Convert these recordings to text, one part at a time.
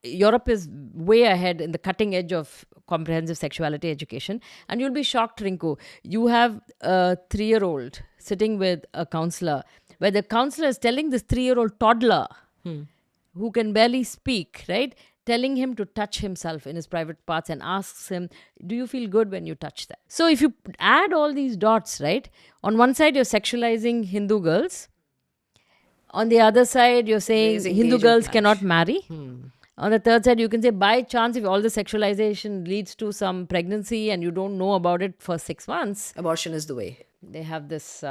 Europe is way ahead in the cutting edge of comprehensive sexuality education. And you'll be shocked, Rinku. You have a 3-year-old sitting with a counselor, where the counselor is telling this 3-year-old toddler who can barely speak, right? Telling him to touch himself in his private parts and asks him, do you feel good when you touch that? So if you add all these dots, right? On one side, you're sexualizing Hindu girls. On the other side, you're saying Raising the Hindu age of girls marriage. cannot marry. On the third side, you can say, by chance, if all the sexualization leads to some pregnancy and you don't know about it for 6 months, Abortion is the way. they have this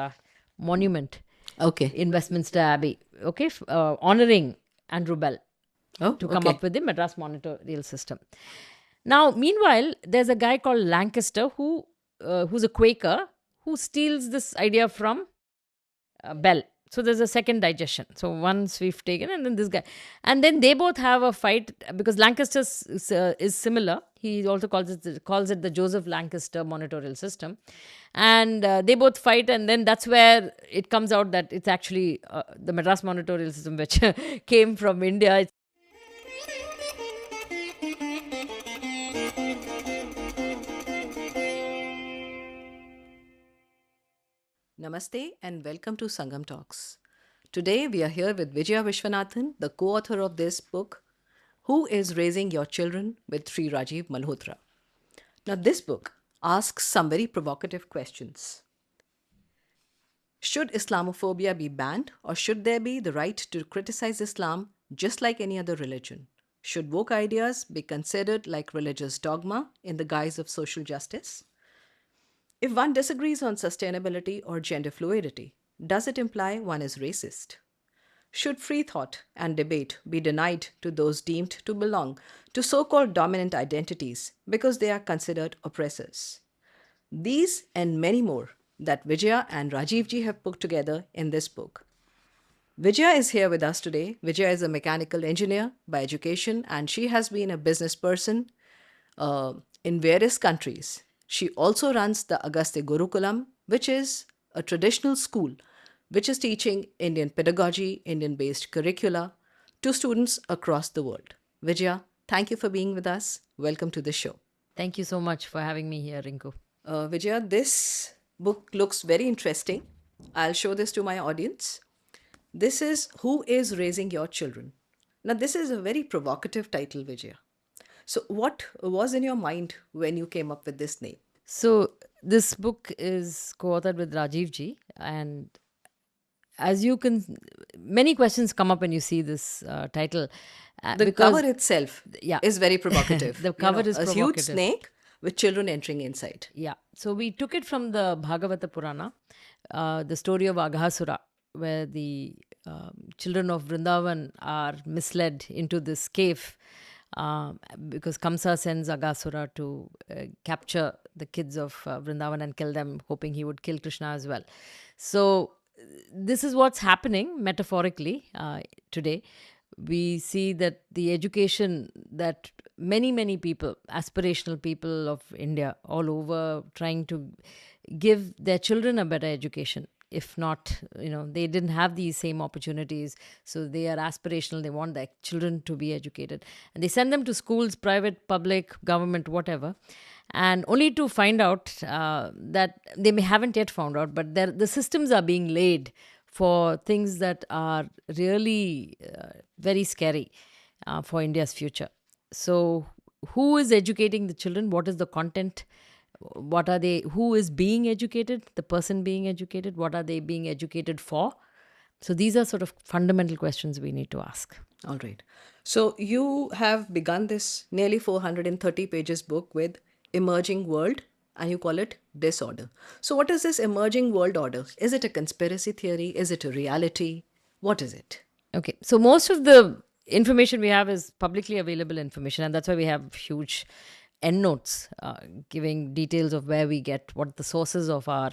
monument Okay. in Westminster Abbey, okay, honoring Andrew Bell Oh, to come okay. up with the Madras Monitorial system. Now, meanwhile, there's a guy called Lancaster who's a Quaker who steals this idea from Bell. So there's a second digestion. So once we've taken, and then this guy, and then they both have a fight because Lancaster is similar. He also calls it the Joseph Lancaster monitorial system, and they both fight, and then that's where it comes out that it's actually the Madras monitorial system, which came from India. Namaste and welcome to Sangam Talks. Today we are here with Vijaya Viswanathan, the co-author of this book, Who is Raising Your Children with Sri Rajiv Malhotra. Now this book asks some very provocative questions. Should Islamophobia be banned, or should there be the right to criticize Islam just like any other religion? Should woke ideas be considered like religious dogma in the guise of social justice? If one disagrees on sustainability or gender fluidity, does it imply one is racist? Should free thought and debate be denied to those deemed to belong to so-called dominant identities because they are considered oppressors? These and many more that Vijaya and Rajiv ji have put together in this book. Vijaya is here with us today. Vijaya is a mechanical engineer by education, and she has been a business person in various countries. She also runs the Agastya Gurukulam, which is a traditional school which is teaching Indian pedagogy, Indian-based curricula to students across the world. Vijaya, thank you for being with us. Welcome to the show. Thank you so much for having me here, Rinku. Vijaya, this book looks very interesting. I'll show this to my audience. This is Who is Raising Your Children? Now, this is a very provocative title, Vijaya. So, what was in your mind when you came up with this name? So this book is co-authored with Rajiv ji, and as you can, many questions come up when you see this title. The cover itself yeah. is very provocative. The cover is a provocative. huge snake with children entering inside. Yeah. So we took it from the Bhagavata Purana, the story of Agahasura, where the children of Vrindavan are misled into this cave because Kamsa sends Agahasura to capture the kids of Vrindavan and kill them, hoping he would kill Krishna as well. So this is what's happening metaphorically today. We see that the education that many people, aspirational people of India all over, trying to give their children a better education. If not, they didn't have these same opportunities. So they are aspirational. They want their children to be educated. And they send them to schools, private, public, government, whatever. And only to find out that they haven't yet found out, but the systems are being laid for things that are really very scary for India's future. So who is educating the children? What is the content? What are they? Who is being educated? The person being educated? What are they being educated for? So these are sort of fundamental questions we need to ask. All right. So you have begun this nearly 430 pages book with Emerging World, and you call it Disorder. So what is this emerging world order? Is it a conspiracy theory? Is it a reality? What is it? Okay. So most of the information we have is publicly available information, and that's why we have huge endnotes giving details of where we get, what the sources of our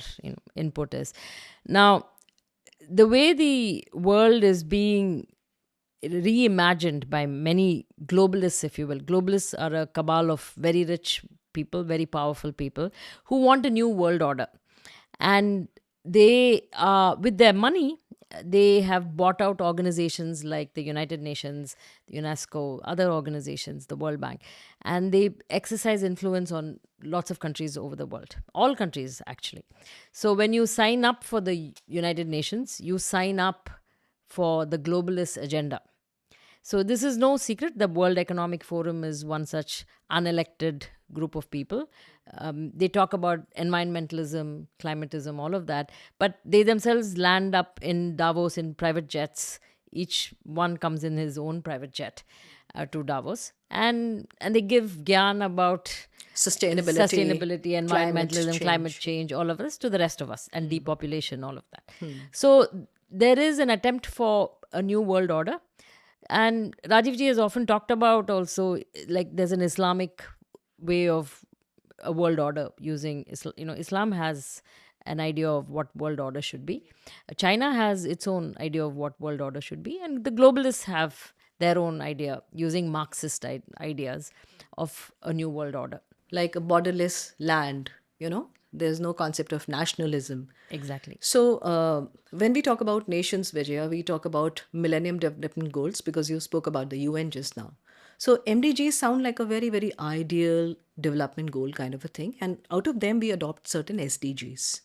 input is. Now, the way the world is being reimagined by many globalists, if you will. Globalists are a cabal of very rich people, very powerful people who want a new world order. And they, with their money, they have bought out organizations like the United Nations, the UNESCO, other organizations, the World Bank, and they exercise influence on lots of countries over the world, all countries actually. So when you sign up for the United Nations, you sign up for the globalist agenda. So this is no secret. The World Economic Forum is one such unelected group of people. They talk about environmentalism, climatism, all of that, but they themselves land up in Davos in private jets. Each one comes in his own private jet to Davos, and they give gyan about sustainability, environmentalism, climate change, all of this to the rest of us, and depopulation, all of that. So there is an attempt for a new world order. And Rajiv ji has often talked about also, like, there's an Islamic way of a world order using, Islam has an idea of what world order should be. China has its own idea of what world order should be. And the globalists have their own idea using Marxist ideas of a new world order. Like a borderless land, there's no concept of nationalism. Exactly. So when we talk about nations, Vijaya, we talk about Millennium Development Goals, because you spoke about the UN just now. So MDGs sound like a very, very ideal development goal kind of a thing. And out of them, we adopt certain SDGs.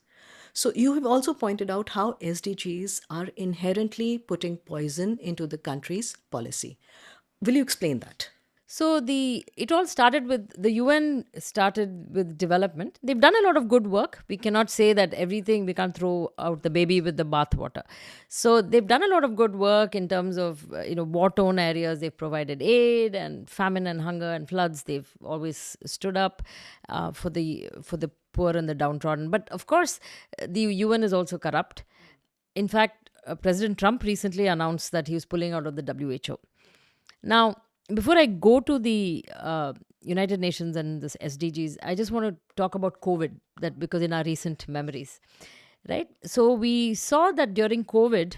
So you have also pointed out how SDGs are inherently putting poison into the country's policy. Will you explain that? So it all started with, the UN started with development. They've done a lot of good work. We cannot say that everything, we can't throw out the baby with the bathwater. So they've done a lot of good work in terms of, war-torn areas. They've provided aid, and famine and hunger and floods. They've always stood up for the poor and the downtrodden. But of course, the UN is also corrupt. In fact, President Trump recently announced that he was pulling out of the WHO. Now, before I go to the United Nations and this SDGs, I just want to talk about COVID, because in our recent memories, right? So we saw that during COVID,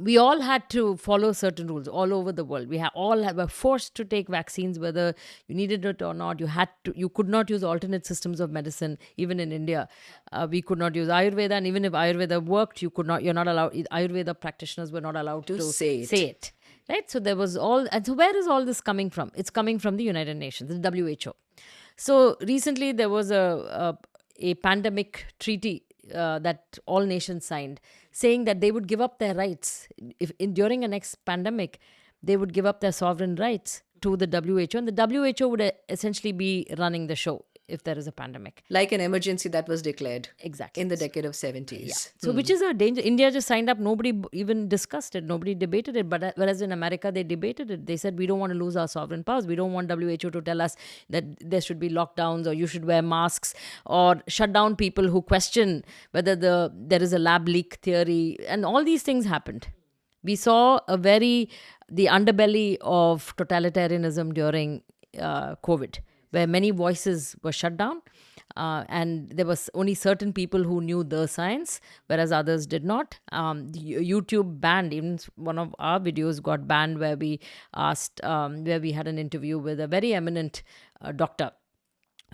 we all had to follow certain rules all over the world. We were forced to take vaccines, whether you needed it or not. You could not use alternate systems of medicine. Even in India, we could not use Ayurveda, and even if Ayurveda worked, you're not allowed. Ayurveda practitioners were not allowed to say it. Right? So there was and so where is all this coming from? It's coming from the United Nations, the WHO. So recently there was a pandemic treaty that all nations signed, saying that they would give up their rights. During a next pandemic, they would give up their sovereign rights to the WHO, and the WHO would essentially be running the show if there is a pandemic. Like an emergency that was declared. Exactly. In the decade of 70s. Yeah. So which is a danger. India just signed up. Nobody even discussed it. Nobody debated it. But whereas in America, they debated it. They said, we don't want to lose our sovereign powers. We don't want WHO to tell us that there should be lockdowns, or you should wear masks, or shut down people who question whether there is a lab leak theory. And all these things happened. We saw the underbelly of totalitarianism during COVID, where many voices were shut down, and there was only certain people who knew the science, whereas others did not. YouTube banned, even one of our videos got banned, where we had an interview with a very eminent doctor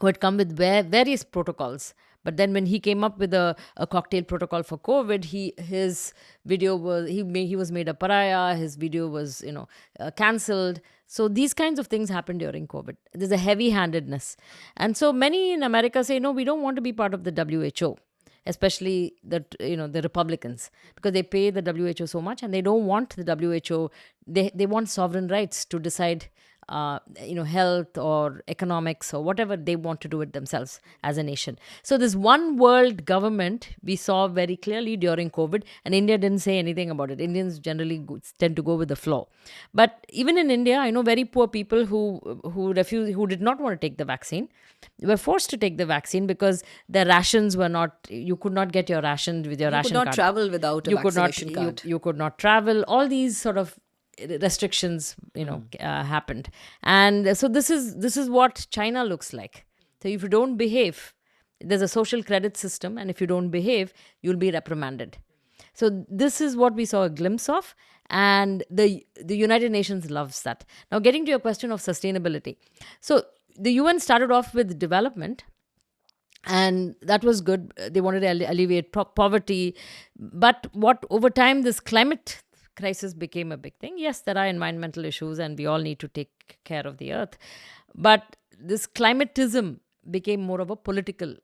who had come with various protocols. But then when he came up with a cocktail protocol for COVID, his video he was made a pariah. His video was cancelled. So these kinds of things happened during COVID. There's a heavy-handedness. And so many in America say, no, we don't want to be part of the WHO, especially the Republicans, because they pay the WHO so much, and they don't want the WHO. They want sovereign rights to decide health or economics or whatever. They want to do it themselves as a nation. So this one world government we saw very clearly during COVID, and India didn't say anything about it. Indians generally tend to go with the flow. But even in India, I know very poor people who did not want to take the vaccine. They were forced to take the vaccine because their rations were not, you could not get your ration with your ration card. You could not travel without a vaccination card. You could not travel. All these sort of restrictions happened, and so this is what China looks like. So if you don't behave, there's a social credit system, and if you don't behave, you'll be reprimanded. So this is what we saw a glimpse of, and the United Nations loves that. Now, getting to your question of sustainability, so the UN started off with development, And that was good. They wanted to alleviate poverty. But what over time, this climate crisis became a big thing. Yes, there are environmental issues and we all need to take care of the earth. But this climatism became more of a political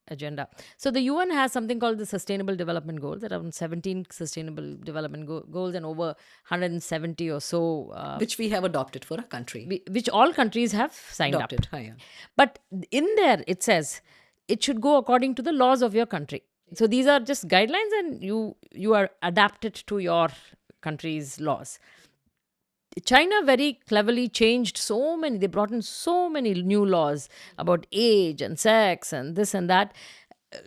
agenda. So the UN has something called the Sustainable Development Goals, around 17 Sustainable Development Goals and over 170 or so, Which we have adopted for a country. which all countries have signed Adopted. up. Yeah. But in there, it says it should go according to the laws of your country. So these are just guidelines, and you are adapted to your country's laws. China very cleverly changed so many, they brought in so many new laws about age and sex and this and that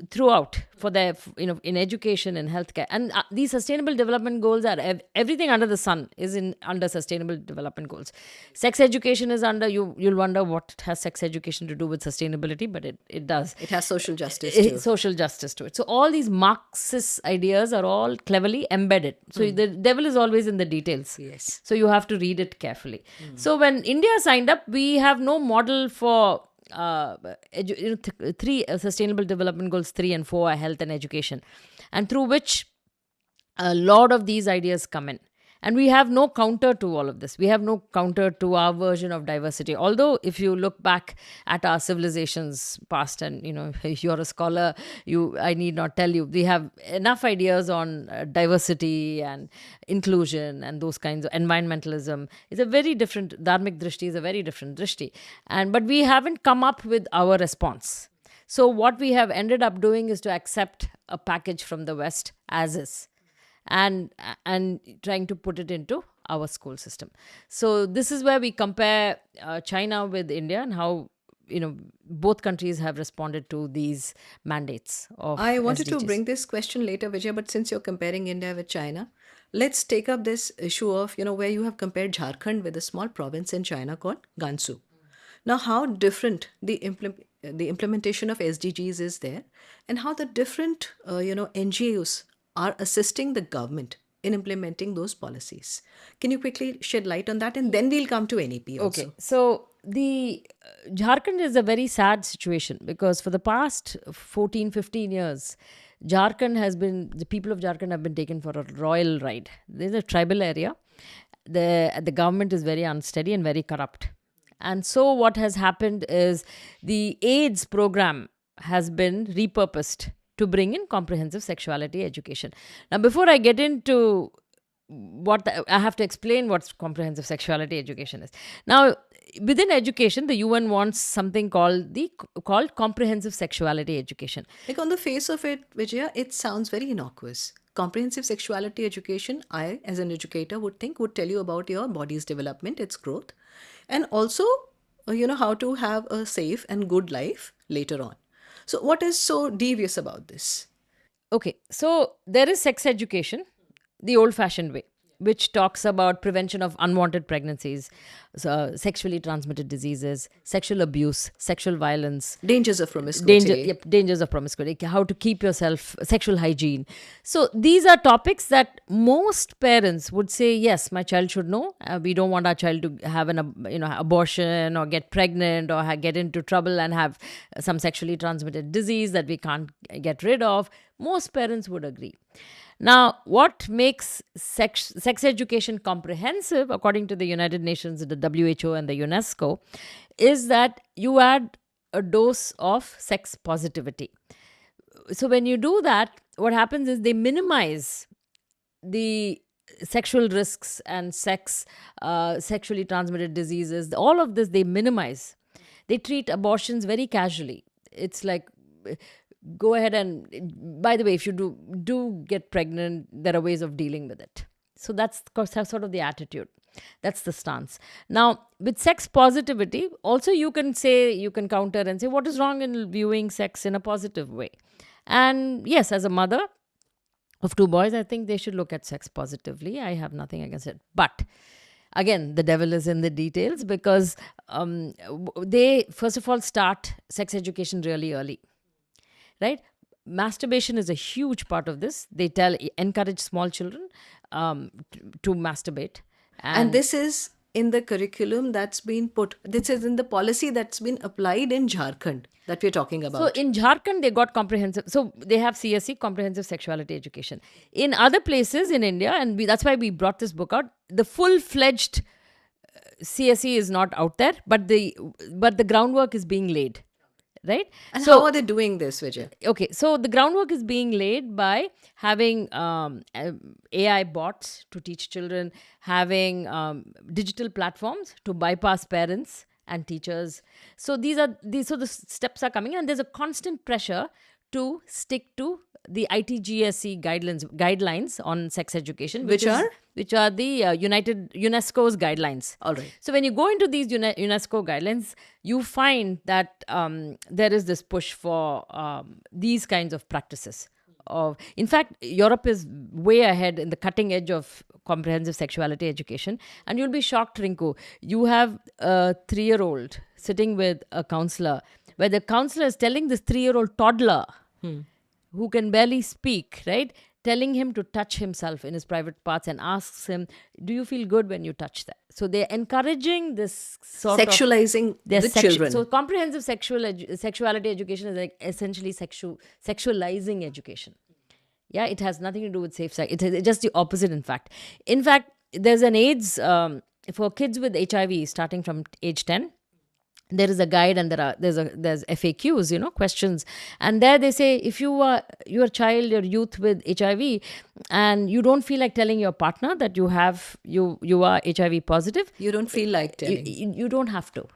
throughout for their, in education and healthcare. And these sustainable development goals are everything under the sun is in under sustainable development goals. Sex education is under, you'll wonder what has sex education to do with sustainability, but it does. It has social justice too. Social justice to it. So all these Marxist ideas are all cleverly embedded. So the devil is always in the details. Yes. So you have to read it carefully. So when India signed up, we have no model for three sustainable development goals. 3 and 4 are health and education, and through which a lot of these ideas come in. And we have no counter to all of this. We have no counter to our version of diversity. Although, if you look back at our civilizations past, and you're a scholar, I need not tell you, we have enough ideas on diversity and inclusion and those kinds of environmentalism. It's a very different, dharmic drishti is a very different drishti. But we haven't come up with our response. So what we have ended up doing is to accept a package from the West as is, and trying to put it into our school system. So this is where we compare China with India, and how both countries have responded to these mandates of I wanted to SDGs. bring this question later, Vijay, but since you're comparing India with China, let's take up this issue of, where you have compared Jharkhand with a small province in China called Gansu. Now, how different the implementation of SDGs is there, and how the different, NGOs are assisting the government in implementing those policies. Can you quickly shed light on that? And then we'll come to NEP also. Okay, so the Jharkhand is a very sad situation, because for the past 14-15 years, the people of Jharkhand have been taken for a royal ride. There's a tribal area. The government is very unsteady and very corrupt. And so what has happened is the AIDS program has been repurposed to bring in comprehensive sexuality education. Now, before I get into I have to explain what comprehensive sexuality education is. Now, within education, the UN wants something called comprehensive sexuality education. Like, on the face of it, Vijaya, it sounds very innocuous. Comprehensive sexuality education, I, as an educator, would tell you about your body's development, its growth, and also, how to have a safe and good life later on. So what is so devious about this? Okay, so there is sex education, the old-fashioned way, which talks about prevention of unwanted pregnancies, sexually transmitted diseases, sexual abuse, sexual violence, Dangers of promiscuity. dangers of promiscuity, how to keep yourself, sexual hygiene. So these are topics that most parents would say, yes, my child should know. We don't want our child to have an abortion or get pregnant or get into trouble and have some sexually transmitted disease that we can't get rid of. Most parents would agree. Now, what makes sex education comprehensive, according to the United Nations, the WHO and the UNESCO, is that you add a dose of sex positivity. So when you do that, what happens is they minimize the sexual risks and sexually transmitted diseases. All of this they minimize. They treat abortions very casually. It's like, go ahead and, by the way, if you do get pregnant, there are ways of dealing with it. So that's sort of the attitude. That's the stance. Now, with sex positivity, also you can counter and say, what is wrong in viewing sex in a positive way? And yes, as a mother of 2 boys, I think they should look at sex positively. I have nothing against it. But again, the devil is in the details, because they, first of all, start sex education really early. Right? Masturbation is a huge part of this. They encourage small children to masturbate. And this is in the curriculum that's been put, this is in the policy that's been applied in Jharkhand that we're talking So about. in Jharkhand, they got comprehensive. So they have CSE, comprehensive sexuality education. In other places in India, and that's why we brought this book out. The full-fledged CSE is not out there, but the groundwork is being laid, right? And So how are they doing this, Vijay? okay, so the groundwork is being laid by having AI bots to teach children, having digital platforms to bypass parents and teachers. So so the steps are coming, and there's a constant pressure to stick to the ITGSE guidelines on sex education, which are the UNESCO's guidelines. All right. So when you go into these UNESCO guidelines, you find that there is this push for these kinds of practices. In fact, Europe is way ahead in the cutting edge of comprehensive sexuality education. And you'll be shocked, Rinku. You have a 3-year-old sitting with a counselor, where the counselor is telling this 3-year-old toddler who can barely speak, right? Telling him to touch himself in his private parts and asks him, do you feel good when you touch that? So they're encouraging this sort Sexualizing of their the children. So comprehensive sexuality education is like essentially sexualizing education. Yeah, it has nothing to do with safe sex. It's just the opposite, in fact. In fact, there's an AIDS for kids with HIV starting from age 10. There is a guide, and there's FAQs, questions, and there they say, if your youth with HIV, and you don't feel like telling your partner that you are HIV positive, You don't feel like telling. you don't have to.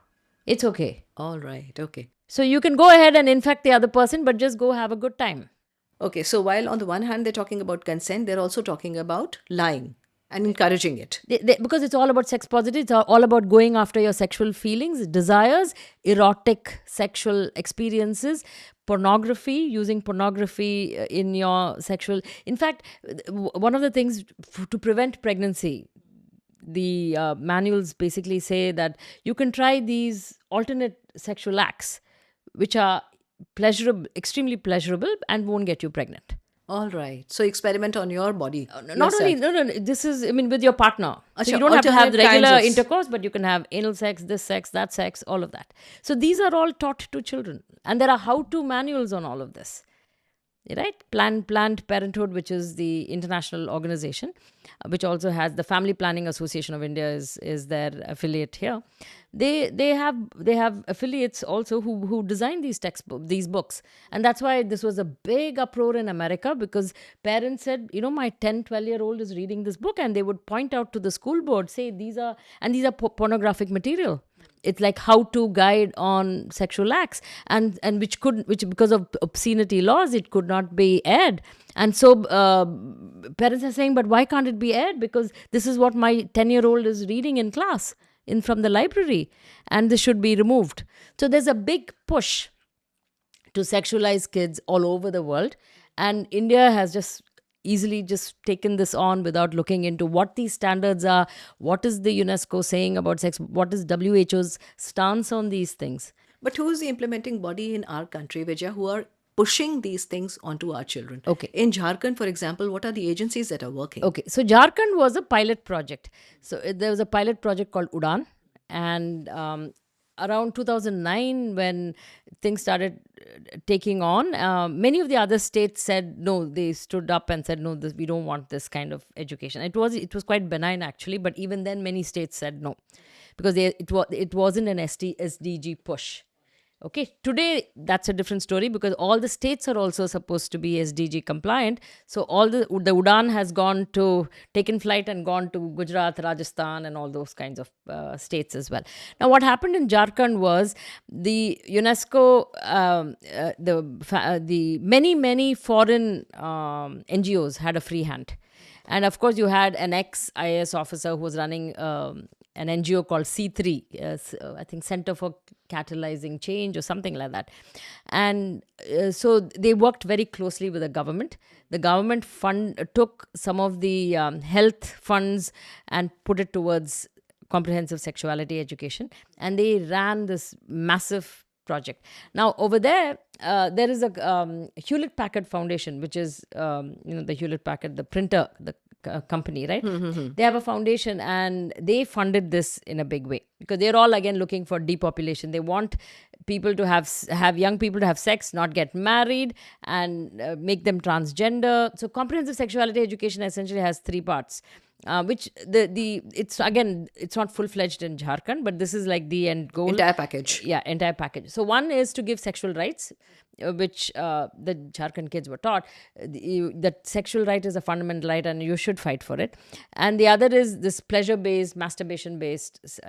It's okay. All right. Okay. So you can go ahead and infect the other person, but just go have a good time. Okay. So while on the one hand they're talking about consent, they're also talking about lying and encouraging it. Because it's all about sex positive. It's all about going after your sexual feelings, desires, erotic sexual experiences, pornography, using pornography in your sexual. In fact, one of the things to prevent pregnancy, the manuals basically say that you can try these alternate sexual acts, which are pleasurable, extremely pleasurable, and won't get you pregnant. All right. So experiment on your body. Not only, no. This is, with your partner. So you don't have to have alternate regular kinds of- intercourse, but you can have anal sex, this sex, that sex, all of that. So these are all taught to children. And there are how-to manuals on all of this. Right? Planned Parenthood, which is the international organization, which also has the Family Planning Association of India is their affiliate here. They have affiliates also who design these books, and that's why this was a big uproar in America, because parents said, my 10-12-year-old is reading this book, and they would point out to the school board, say these are pornographic material. It's like how-to guide on sexual acts, and which because of obscenity laws, it could not be aired. And so parents are saying, but why can't it be aired? Because this is what my 10-year-old is reading in class from the library, and this should be removed. So there's a big push to sexualize kids all over the world, and India has just easily just taken this on without looking into what these standards are, what is the UNESCO saying about sex, what is WHO's stance on these things. But who is the implementing body in our country, Vijaya, who are pushing these things onto our children? Okay. In Jharkhand, for example, what are the agencies that are working? Okay, so Jharkhand was a pilot project. So there was a pilot project called UDAN, and around 2009, when things started taking on, many of the other states said no. They stood up and said no, we don't want this kind of education. It was quite benign actually, but even then many states said no, because it wasn't an SDG push. Okay, today that's a different story, because all the states are also supposed to be SDG compliant. So all the UDAN has taken flight and gone to Gujarat, Rajasthan, and all those kinds of states as well. Now, what happened in Jharkhand was the UNESCO, the many foreign NGOs had a free hand. And of course, you had an ex-IAS officer who was running an NGO called C3, I think Center for Catalyzing Change or something like that. And so they worked very closely with the government. The government took some of the health funds and put it towards comprehensive sexuality education. And they ran this massive project. Now, over there is a Hewlett-Packard Foundation, which is, the Hewlett-Packard, the printer, the company, right? They have a foundation and they funded this in a big way because they're all again looking for depopulation. They want people to have young people to have sex, not get married, and make them transgender. So comprehensive sexuality education essentially has three parts. Which it's not full-fledged in Jharkhand, but this is like the end goal. Entire package. Yeah, entire package. So one is to give sexual rights, which the Jharkhand kids were taught. That sexual right is a fundamental right and you should fight for it. And the other is this pleasure-based, masturbation-based,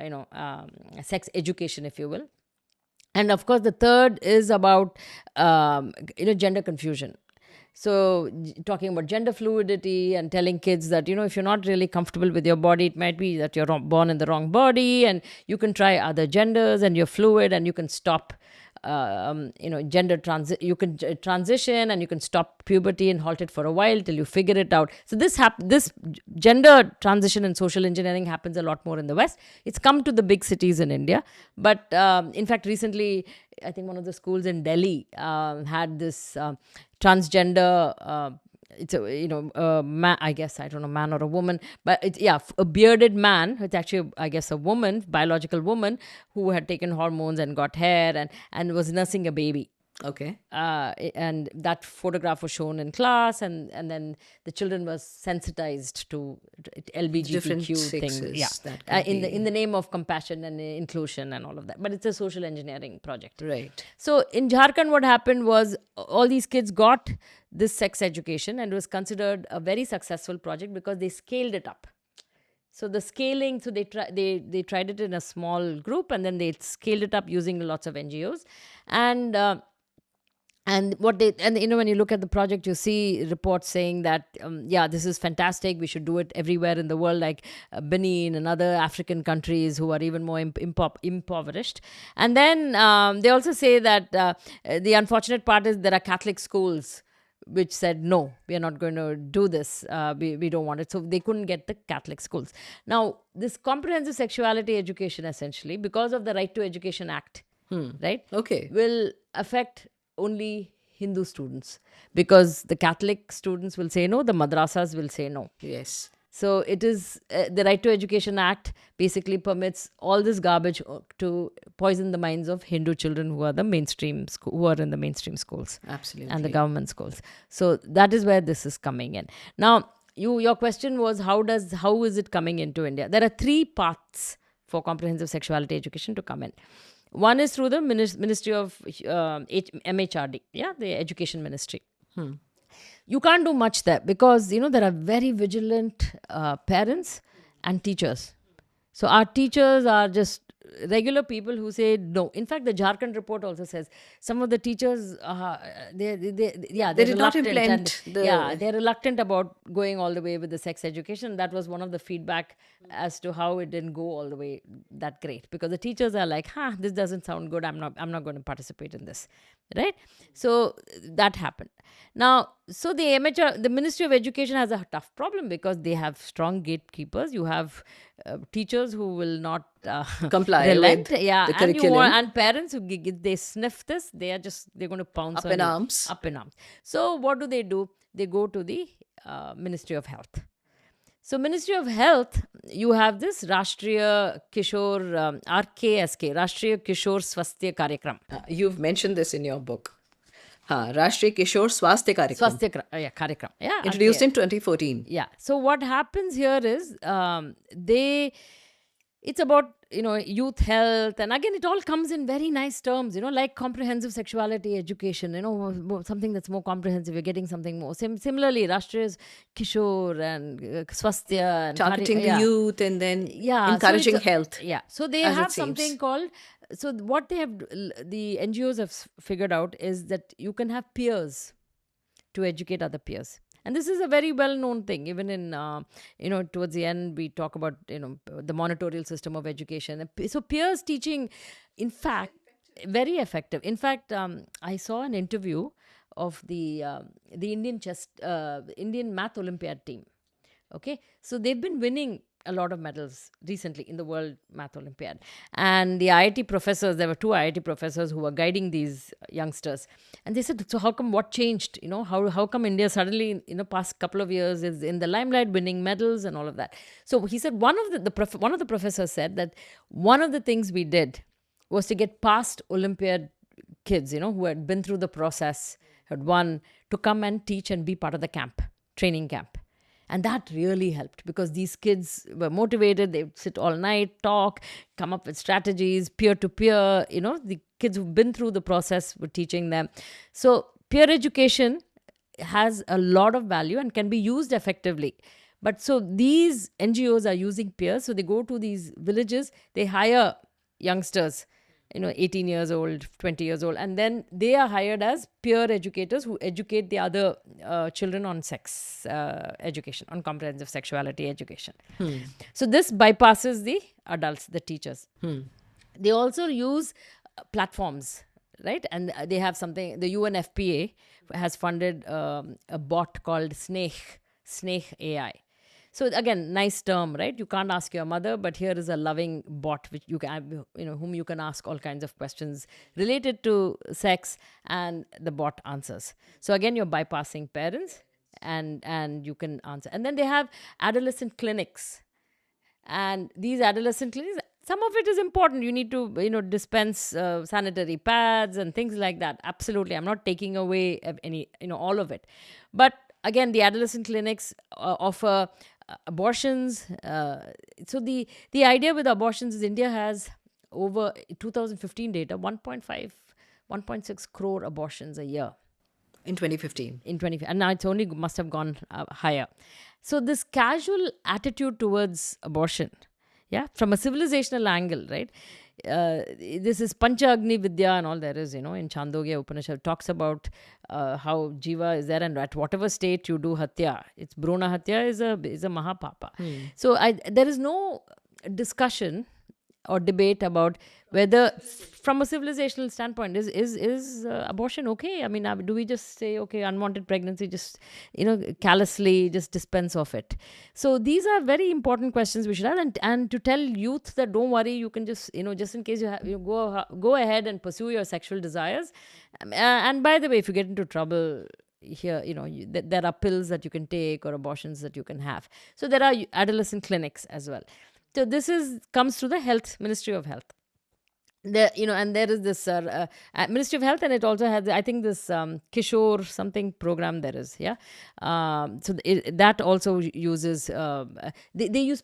sex education, if you will. And of course, the third is about, gender confusion. So talking about gender fluidity and telling kids that, if you're not really comfortable with your body, it might be that you're born in the wrong body and you can try other genders and you're fluid and you can stop, you can transition and you can stop puberty and halt it for a while till you figure it out. So this gender transition and social engineering happens a lot more in the West. It's come to the big cities in India. But in fact, recently, I think one of the schools in Delhi had this transgender, it's a man, I guess, I don't know, man or a woman, but it's, a bearded man. It's actually, I guess, a woman, biological woman who had taken hormones and got hair and was nursing a baby. Okay. And that photograph was shown in class, and then the children was sensitized to LGBTQ things. Yeah, in the name of compassion and inclusion and all of that. But it's a social engineering project. Right. So in Jharkhand, what happened was all these kids got this sex education, and it was considered a very successful project because they scaled it up. So the scaling, so they tried it in a small group, and then they scaled it up using lots of NGOs, and when you look at the project, you see reports saying that, this is fantastic. We should do it everywhere in the world, like Benin and other African countries who are even more impoverished. And then they also say that the unfortunate part is there are Catholic schools which said, no, we are not going to do this. We don't want it. So they couldn't get the Catholic schools. Now, this comprehensive sexuality education, essentially, because of the Right to Education Act, right? Okay. Will affect only Hindu students, because the Catholic students will say no, the madrasas will say no. Yes. So it is the Right to Education Act basically permits all this garbage to poison the minds of Hindu children who are in the mainstream schools. Absolutely. And the government schools. So that is where this is coming in. Now, your question was how is it coming into India? There are three paths for comprehensive sexuality education to come in. One is through the Ministry of MHRD, the Education Ministry. You can't do much there because, there are very vigilant parents and teachers. So our teachers are just regular people who say no. In fact, the Jharkhand report also says some of the teachers, they're did not implement they're reluctant about going all the way with the sex education. That was one of the feedback as to how it didn't go all the way that great, because the teachers are like, this doesn't sound good. I'm not going to participate in this, right? So that happened. Now, so the Ministry of Education has a tough problem because they have strong gatekeepers. You have teachers who will not comply with the curriculum, and parents who they sniff this, they're going to pounce up in arms. So what do? They go to the Ministry of Health. So Ministry of Health, you have this Rashtriya Kishore RKSK, Rashtriya Kishore Swasthya Karyakram. You've mentioned this in your book. Rashtriya Kishore Swasthya Karyakram. Karyakram. Introduced in 2014. Yeah. So what happens here is it's about, youth health. And again, it all comes in very nice terms, like comprehensive sexuality education, something that's more comprehensive. You're getting something more. Similarly, Rashtriya Kishore and Swasthya. And targeting the youth and then encouraging health. Yeah. So they have something called, so what the NGOs have figured out is that you can have peers to educate other peers. And this is a very well-known thing. Even in, towards the end, we talk about, the monitorial system of education. So peers teaching, in fact, very effective. In fact, I saw an interview of the Indian Math Olympiad team. Okay. So they've been winning a lot of medals recently in the World Math Olympiad. And the IIT professors, there were 2 IIT professors who were guiding these youngsters. And they said, so how come, what changed? How come India suddenly, past couple of years is in the limelight, winning medals and all of that? So he said, one of the professors said that one of the things we did was to get past Olympiad kids, who had been through the process, had won, to come and teach and be part of the camp, training camp. And that really helped because these kids were motivated. They would sit all night, talk, come up with strategies, peer-to-peer. The kids who've been through the process were teaching them. So peer education has a lot of value and can be used effectively. But so these NGOs are using peers. So they go to these villages, they hire youngsters, 18 years old, 20 years old. And then they are hired as peer educators who educate the other children on sex education, on comprehensive sexuality education. So this bypasses the adults, the teachers. They also use platforms, right? And they have something, the UNFPA has funded a bot called Sneh AI. So again, nice term, right? You can't ask your mother, but here is a loving bot which you can, whom you can ask all kinds of questions related to sex, and the bot answers. So again, you're bypassing parents, and you can answer. And then they have adolescent clinics, and these adolescent clinics, some of it is important. You need to, dispense sanitary pads and things like that. Absolutely, I'm not taking away any, all of it, but again, the adolescent clinics offer abortions. So the idea with abortions is India has over 2015 data, 1.6 crore abortions a year. In 2015. And now it's only must have gone higher. So this casual attitude towards abortion, from a civilizational angle, right? This is Pancha Agni Vidya and all there is, in Chandogya Upanishad, talks about how Jiva is there, and at whatever state you do Hatya, it's Bruna Hatya is a Mahapapa. So there is no discussion or debate about whether, from a civilizational standpoint, is abortion okay? I mean, do we just say, okay, unwanted pregnancy, just, callously just dispense of it? So these are very important questions we should have, and to tell youth that don't worry, you can just, just in case you go ahead and pursue your sexual desires. And by the way, if you get into trouble here, there are pills that you can take or abortions that you can have. So there are adolescent clinics as well. So this comes through the Ministry of Health. And there is this Ministry of Health, and it also has, I think, this Kishore something program there is, so that also uses, they use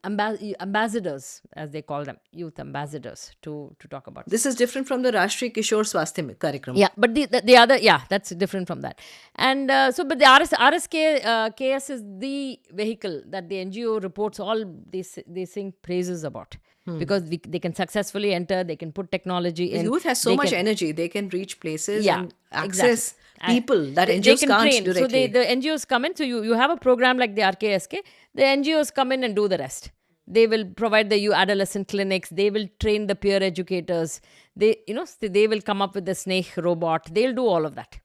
ambassadors, as they call them, youth ambassadors, to talk about. This is different from the Rashtriya Kishore Swasthya Karikram. Yeah, but the other, that's different from that. And but the RSKS is the vehicle that the NGO reports all they sing praises about. Because they can successfully enter, they can put technology in. The youth has so much energy, they can reach places and access people that NGOs they can can't train. directly. So the NGOs come in, so you have a program like the RKSK, the NGOs come in and do the rest. They will provide the adolescent clinics, they will train the peer educators, they will come up with the snake robot, they'll do all of that.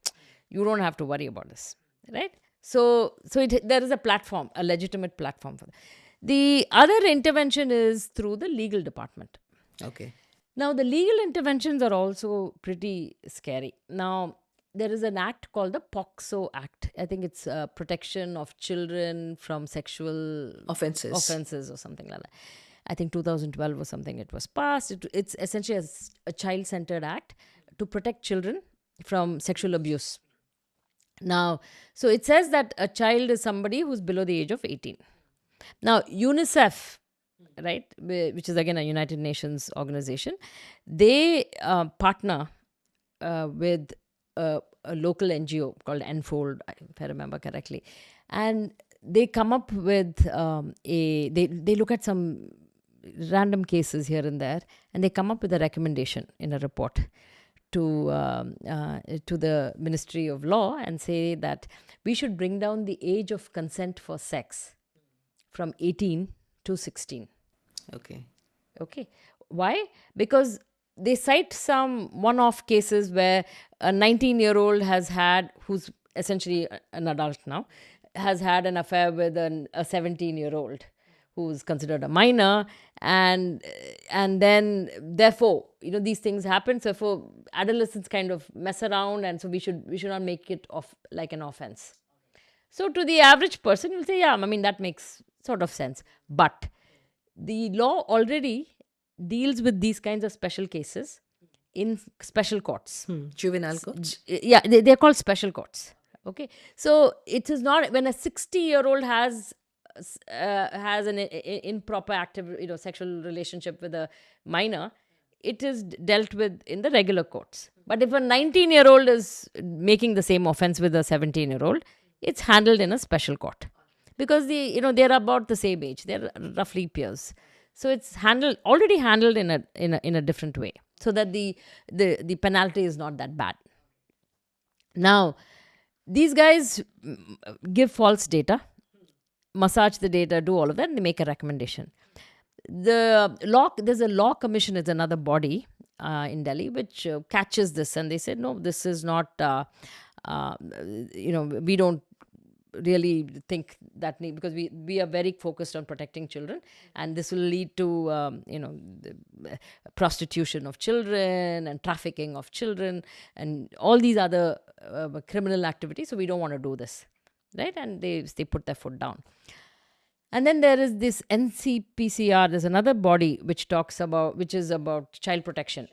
You don't have to worry about this, right? So there is a platform, a legitimate platform for that. The other intervention is through the legal department. Okay. Now, the legal interventions are also pretty scary. Now, there is an act called the POCSO Act. I think it's protection of children from sexual offenses or something like that. I think 2012 or something it was passed. It's essentially a child-centered act to protect children from sexual abuse. Now, so it says that a child is somebody who's below the age of 18. Now, UNICEF, right, which is again a United Nations organization, they partner with a local NGO called Enfold, if I remember correctly. And they come up with they look at some random cases here and there, and they come up with a recommendation in a report to the Ministry of Law and say that we should bring down the age of consent for sex from 18 to 16. Okay. Why? Because they cite some one-off cases where a 19-year-old who's essentially an adult now, has had an affair with a 17-year-old who's considered a minor, and then therefore these things happen. So for adolescents kind of mess around, and so we should not make it like an offense. So to the average person, you'll say, yeah, I mean, that makes sort of sense. But the law already deals with these kinds of special cases in special courts. Juvenile courts? Yeah, they're called special courts. Okay. So it is not when a 60-year-old has an improper active sexual relationship with a minor, it is dealt with in the regular courts. But if a 19-year-old is making the same offense with a 17-year-old, it's handled in a special court, because they're about the same age. They're roughly peers. So it's already handled in a different way, so that the penalty is not that bad. Now, these guys give false data, massage the data, do all of that, and they make a recommendation. There's a law commission, is another body in Delhi, which catches this, and they said, no, this is not, we don't really think that because we are very focused on protecting children, and this will lead to the prostitution of children and trafficking of children and all these other criminal activities, so we don't want to do this, right? And they put their foot down. And then there is this NCPCR, there's another body which is about child protection.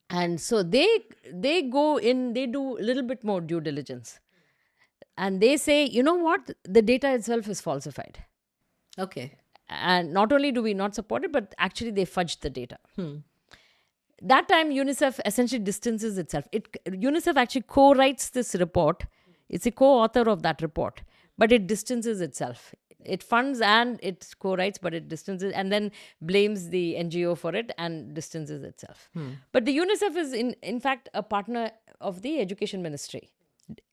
And so they go in, they do a little bit more due diligence. And they say, you know what, the data itself is falsified. Okay. And not only do we not support it, but actually they fudged the data. That time, UNICEF essentially distances itself. UNICEF actually co-writes this report. It's a co-author of that report, but it distances itself. It funds and it co-writes, but it distances and then blames the NGO for it and distances itself. But the UNICEF is in fact a partner of the Education Ministry.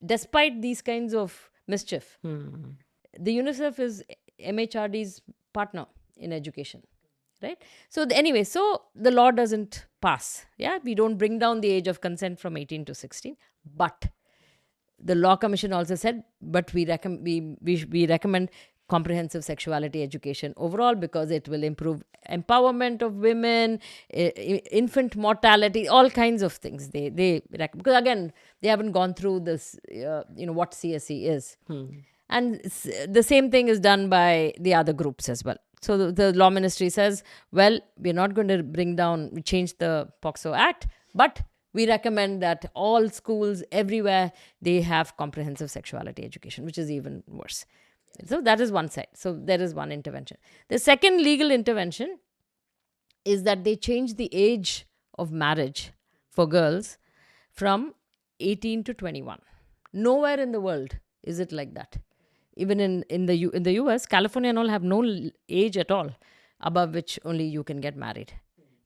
Despite these kinds of mischief, the UNICEF is MHRD's partner in education, right? So anyway, so the law doesn't pass. Yeah, we don't bring down the age of consent from 18 to 16, but the Law Commission also said, but we recommend comprehensive sexuality education overall, because it will improve empowerment of women, infant mortality, all kinds of things. Because again, they haven't gone through this, what CSE is. And the same thing is done by the other groups as well. So the Law Ministry says, well, we're not going to we change the POCSO Act, but we recommend that all schools everywhere, they have comprehensive sexuality education, which is even worse. So that is one side. So there is one intervention. The second legal intervention is that they change the age of marriage for girls from 18 to 21. Nowhere in the world is it like that. Even in the US, California and all have no age at all above which only you can get married.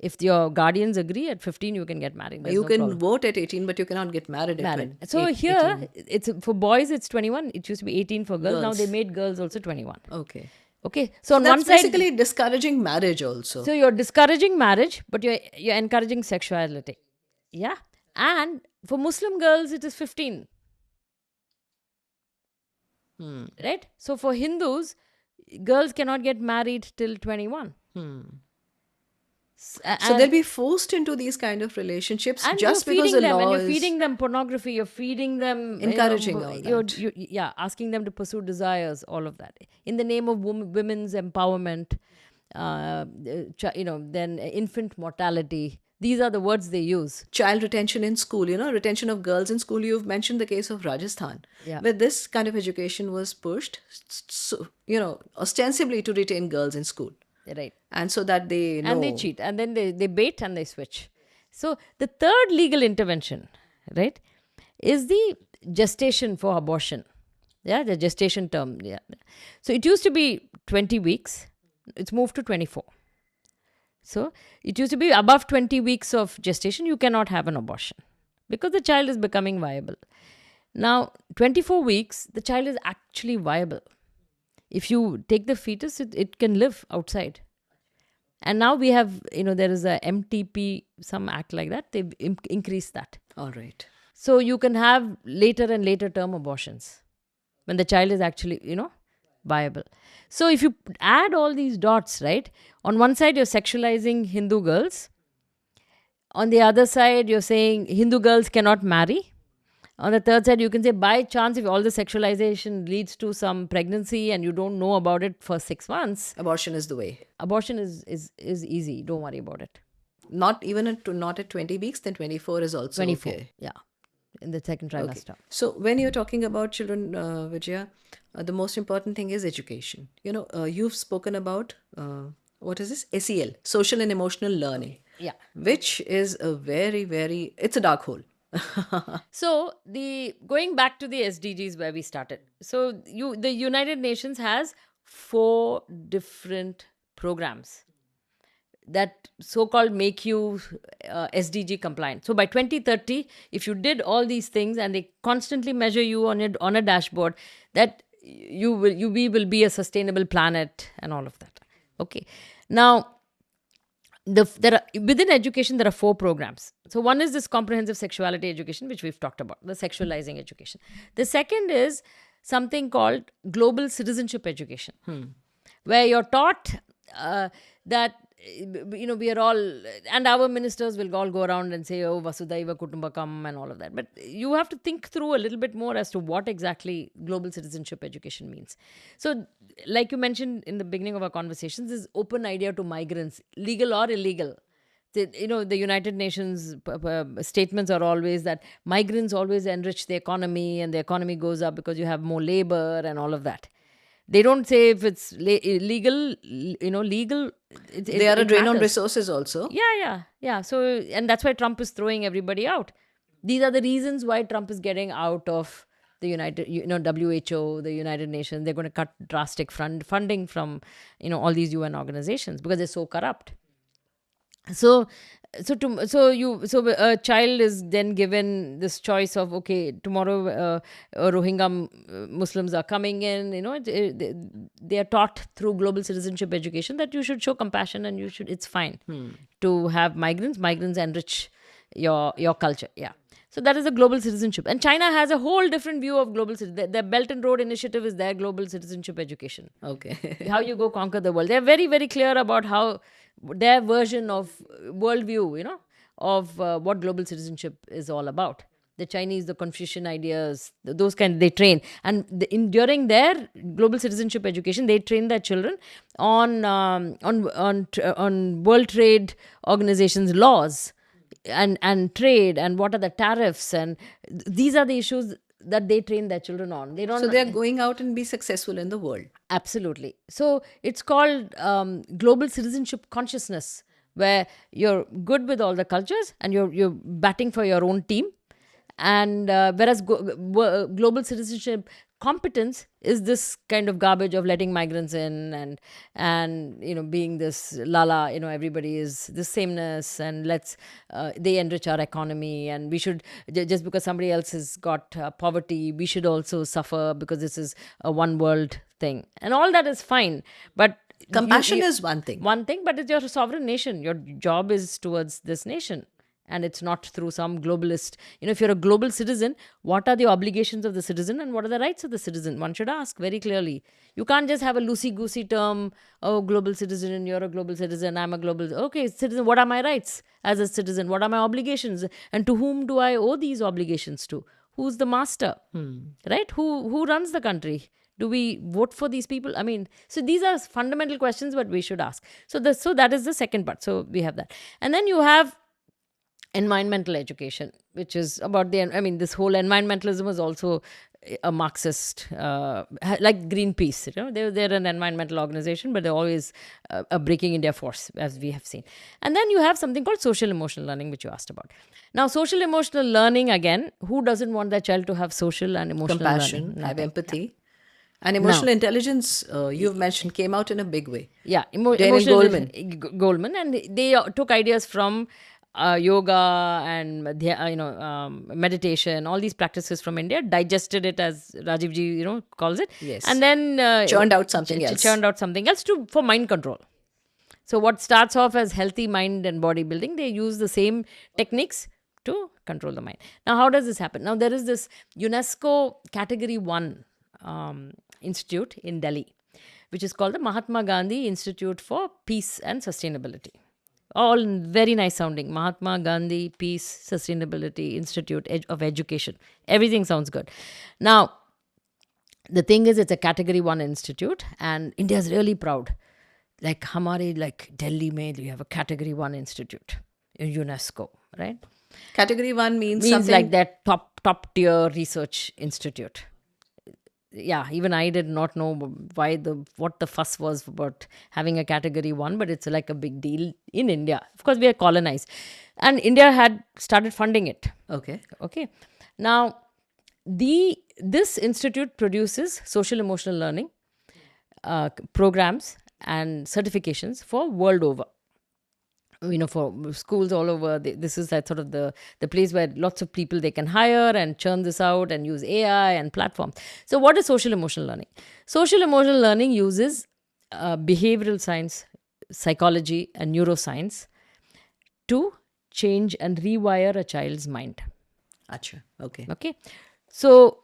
If your guardians agree, at 15 you can get married. You can vote at 18, but you cannot get married at 20. So here, it's for boys, it's 21. It used to be 18 for girls. Now they made girls also 21. Okay. So on that's one side, basically discouraging marriage also. So you're discouraging marriage, but you're encouraging sexuality. Yeah. And for Muslim girls, it is 15. Right? So for Hindus, girls cannot get married till 21. So they'll be forced into these kind of relationships just because the law is... You're feeding them pornography, you're feeding them... Encouraging all that. Asking them to pursue desires, all of that. In the name of women's empowerment, then infant mortality. These are the words they use. Child retention in school, retention of girls in school. You've mentioned the case of Rajasthan, where this kind of education was pushed, ostensibly to retain girls in school. Right. And so that they know. And they cheat. And then they bait and they switch. So the third legal intervention, right, is the gestation for abortion. Yeah, the gestation term. Yeah. So it used to be 20 weeks. It's moved to 24. So it used to be above 20 weeks of gestation, you cannot have an abortion because the child is becoming viable. Now, 24 weeks, the child is actually viable. If you take the fetus, it can live outside. And now we have, there is a MTP, some act like that. They've increased that. All right. So you can have later and later term abortions. when the child is actually, viable. So if you add all these dots, right, on one side you're sexualizing Hindu girls, on the other side you're saying Hindu girls cannot marry, on the third side you can say by chance if all the sexualization leads to some pregnancy and you don't know about it for 6 months, Abortion is the way. abortion is easy, don't worry about it. Not even not at 20 weeks, then 24 is also 24, okay. yeah, in the second trimester. So when you're talking about children, Vijaya, the most important thing is education. You've spoken about, what is this? SEL, social and emotional learning. Yeah. Which is a very, very, it's a dark hole. So going back to the SDGs where we started. So the United Nations has 4 different programs that so-called make you SDG compliant. So by 2030, if you did all these things and they constantly measure you on a dashboard, that we will be a sustainable planet and all of that. Okay. Now, within education, there are 4 programs. So one is this comprehensive sexuality education, which we've talked about, the sexualizing education. The second is something called global citizenship education, where you're taught that we are all, and our ministers will all go around and say, oh, Vasudhaiva Kutumbakam and all of that. But you have to think through a little bit more as to what exactly global citizenship education means. So, like you mentioned in the beginning of our conversations, this open idea to migrants, legal or illegal. The United Nations statements are always that migrants always enrich the economy and the economy goes up because you have more labor and all of that. They don't say if it's legal, legal. They are a drain on resources also. Yeah. So, and that's why Trump is throwing everybody out. These are the reasons why Trump is getting out of the WHO, the United Nations. They're going to cut drastic funding from, all these UN organizations because they're so corrupt. So a child is then given this choice of, okay, tomorrow Rohingya Muslims are coming in, they are taught through global citizenship education that you should show compassion and it's fine to have migrants enrich your culture. Yeah. So that is a global citizenship. And China has a whole different view of global citizenship. The Belt and Road Initiative is their global citizenship education. Okay. How you go conquer the world. They're very, very clear about how their version of worldview, of what global citizenship is all about. The Chinese, the Confucian ideas, those kind, they train. And during their global citizenship education, they train their children on World Trade Organization's laws and trade and what are the tariffs. And these are the issues that they train their children on. So they're going out and be successful in the world. Absolutely. So it's called global citizenship consciousness, where you're good with all the cultures and you're batting for your own team. And whereas global citizenship competence is this kind of garbage of letting migrants in and being this lala, everybody is this sameness and they enrich our economy and we should, just because somebody else has got poverty, we should also suffer because this is a one world thing. And all that is fine. But compassion is one thing. But it's your sovereign nation. Your job is towards this nation. And it's not through some globalist. If you're a global citizen, what are the obligations of the citizen and what are the rights of the citizen? One should ask very clearly. You can't just have a loosey-goosey term, oh, global citizen, you're a global citizen, I'm a global... Okay, citizen, what are my rights as a citizen? What are my obligations? And to whom do I owe these obligations to? Who's the master? Right? Who runs the country? Do we vote for these people? I mean, so these are fundamental questions that we should ask. So that is the second part. So we have that. And then you have environmental education, which is about this whole environmentalism is also a Marxist, like Greenpeace, they're an environmental organization, but they're always breaking in their force, as we have seen. And then you have something called social emotional learning, which you asked about. Now, social emotional learning, again, who doesn't want their child to have social and emotional compassion, learning? have empathy. And emotional intelligence, you've mentioned, came out in a big way. Yeah, Goldman, and they took ideas from yoga and meditation, all these practices from India, digested it as Rajiv ji calls it, yes, and then churned out something else for mind control. So what starts off as healthy mind and bodybuilding, they use the same techniques to control the mind. Now, how does this happen? Now, there is this UNESCO Category 1 institute in Delhi, which is called the Mahatma Gandhi Institute for Peace and Sustainability. All very nice sounding. Mahatma Gandhi Peace Sustainability Institute of Education. Everything sounds good. Now, the thing is, it's a category 1 institute, and India is really proud. Like, hamare, like Delhi mein, we have a category 1 institute in UNESCO, right? Category 1 means something like that top tier research institute. Yeah, even I did not know what the fuss was about having a category 1, but it's like a big deal in India. Of course, we are colonized, and India had started funding it. Okay. Now, this institute produces social emotional learning programs and certifications for world over. For schools all over. This is that sort of the place where lots of people they can hire and churn this out and use AI and platforms. So what is social emotional learning? Social emotional learning uses behavioral science, psychology, and neuroscience to change and rewire a child's mind. Achha. Okay. So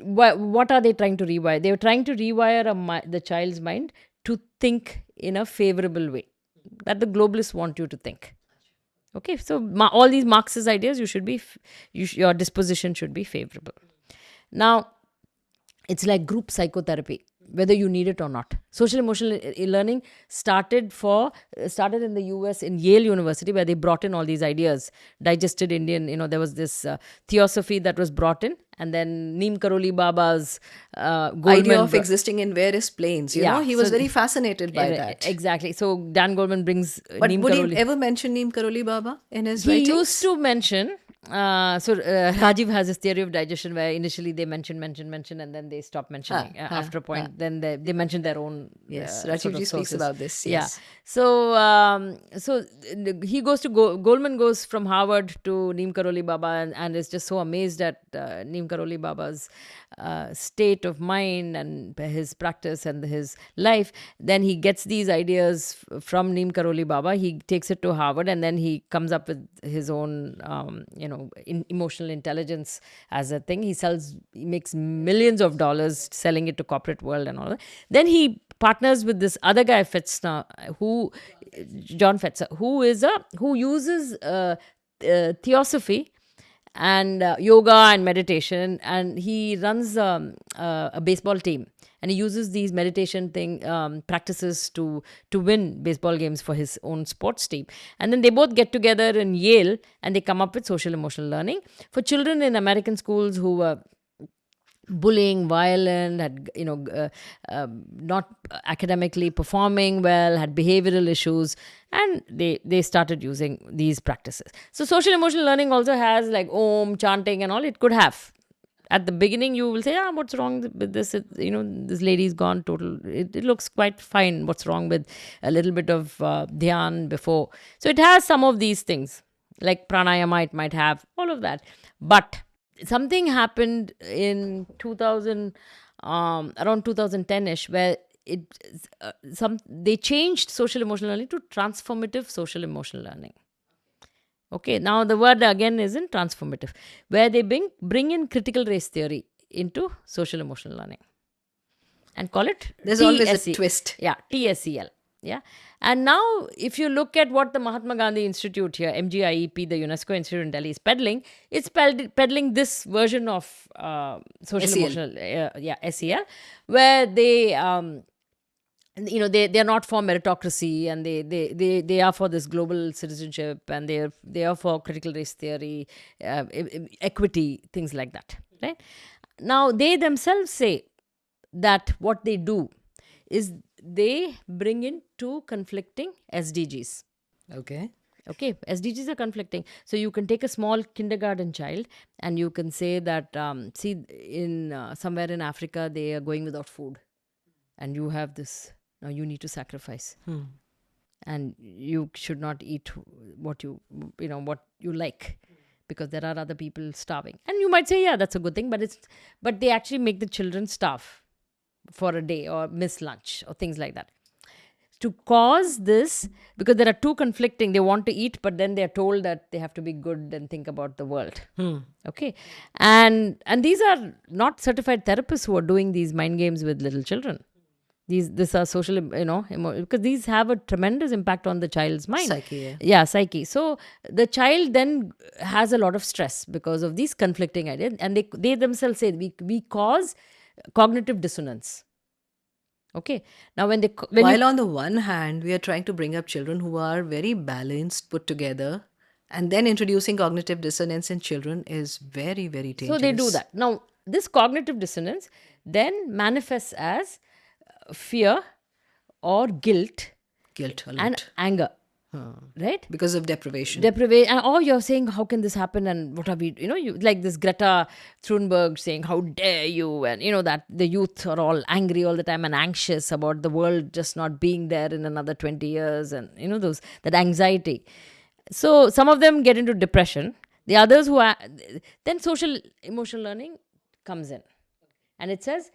what are they trying to rewire? They're trying to rewire the child's mind to think in a favorable way that the globalists want you to think. Okay, so all these Marxist ideas, your disposition should be favorable. Now, it's like group psychotherapy, whether you need it or not. Social emotional learning started in the US in Yale University, where they brought in all these ideas, digested Indian, there was this theosophy that was brought in, and then Neem Karoli Baba's idea of existing in various planes. You know, he was very fascinated by that. Exactly. So Dan Goleman brings But would he ever mention Neem Karoli Baba in his writings? He used to mention. Rajiv has this theory of digestion where initially they mention, and then they stop mentioning. After a point, then they mention their own. Yes, Rajiv speaks about this. Yes. Yeah. So he goes to Goleman goes from Harvard to Neem Karoli Baba and is just so amazed at Neem Karoli Baba's state of mind and his practice and his life. Then he gets these ideas from Neem Karoli Baba. He takes it to Harvard, and then he comes up with his own, emotional intelligence as a thing. He makes millions of dollars selling it to corporate world and all that. Then he partners with this other guy, John Fetzer, who uses theosophy and yoga and meditation, and he runs a baseball team, and he uses these meditation practices to win baseball games for his own sports team. And then they both get together in Yale, and they come up with social emotional learning for children in American schools who were bullying, violent, had not academically performing well, had behavioral issues, and they started using these practices. So social emotional learning also has like Om, chanting and all. It could have. At the beginning, you will say, what's wrong with this? This lady's gone total. It looks quite fine. What's wrong with a little bit of dhyan before? So it has some of these things, like pranayama, it might have all of that. But something happened in 2000, around 2010-ish, where they changed social emotional learning to transformative social emotional learning. Okay, now the word again is in transformative, where they bring in critical race theory into social emotional learning and call it There's always a twist. Yeah, TSEL. Yeah. And now, if you look at what the Mahatma Gandhi Institute here, MGIEP, the UNESCO Institute in Delhi, is peddling, it's peddling this version of social SEL. emotional, SEL, where they are not for meritocracy, and they are for this global citizenship, and they are for critical race theory, equity, things like that. Right? Now, they themselves say that what they do is they bring in two conflicting SDGs. Okay, SDGs are conflicting. So you can take a small kindergarten child and you can say that, somewhere in Africa, they are going without food. And you have this, now you need to sacrifice. And you should not eat what you like, because there are other people starving. And you might say, yeah, that's a good thing, but they actually make the children starve for a day or miss lunch or things like that. to cause this, because there are two conflicting. They want to eat, but then they are told that they have to be good and think about the world. Okay, and these are not certified therapists who are doing these mind games with little children. These are social, because these have a tremendous impact on the child's mind. Psyche, Psyche. So the child then has a lot of stress because of these conflicting ideas, and they themselves say we cause cognitive dissonance. Okay. Now while on the one hand, we are trying to bring up children who are very balanced, put together, and then introducing cognitive dissonance in children is very, very dangerous. So they do that. Now, this cognitive dissonance then manifests as fear or guilt and anger. Right? Because of deprivation. Or you're saying, how can this happen? And what are we, you like this Greta Thunberg saying, how dare you? And that the youth are all angry all the time and anxious about the world just not being there in another 20 years. And, that anxiety. So some of them get into depression. The others then social emotional learning comes in. And it says,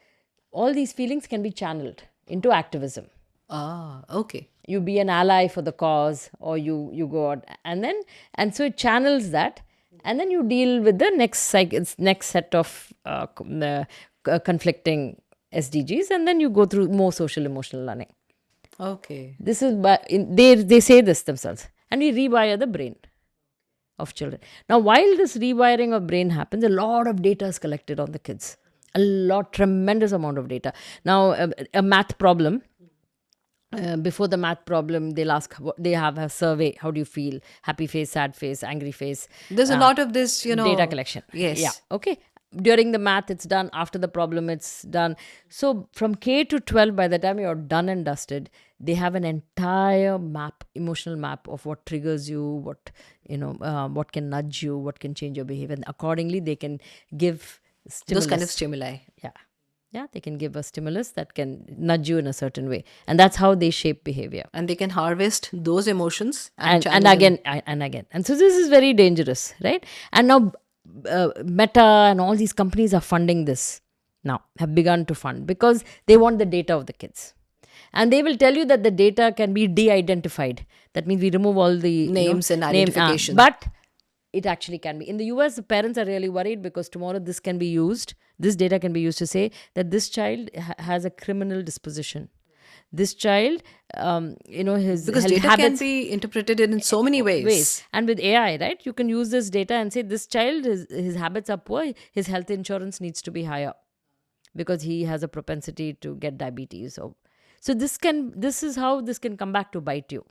all these feelings can be channeled into activism. Okay. You be an ally for the cause, or you go out, and so it channels that, and then you deal with the next set of conflicting SDGs, and then you go through more social emotional learning. Okay. This is they say this themselves, and we rewire the brain of children. Now, while this rewiring of brain happens, a lot of data is collected on the kids. Tremendous amount of data. Now, a math problem. Before the math problem, they'll ask, they have a survey. How do you feel? Happy face, sad face, angry face. There's a lot of this, data collection. Yes. Yeah. Okay. During the math, it's done. After the problem, it's done. So from K to 12, by the time you're done and dusted, they have an entire map, emotional map of what triggers you, what can nudge you, what can change your behavior. And accordingly, they can give stimulus. Those kind of stimuli. Yeah, they can give a stimulus that can nudge you in a certain way. And that's how they shape behavior. And they can harvest those emotions and again. And so this is very dangerous, right? And now Meta and all these companies are funding this now, have begun to fund, because they want the data of the kids. And they will tell you that the data can be de-identified. That means we remove all the names and identification. But it actually can be. In the US, the parents are really worried because tomorrow this data can be used to say that this child has a criminal disposition. This child, because data can be interpreted in so many ways. And with AI, right, you can use this data and say this child, his habits are poor, his health insurance needs to be higher because he has a propensity to get diabetes. So this is how this can come back to bite you.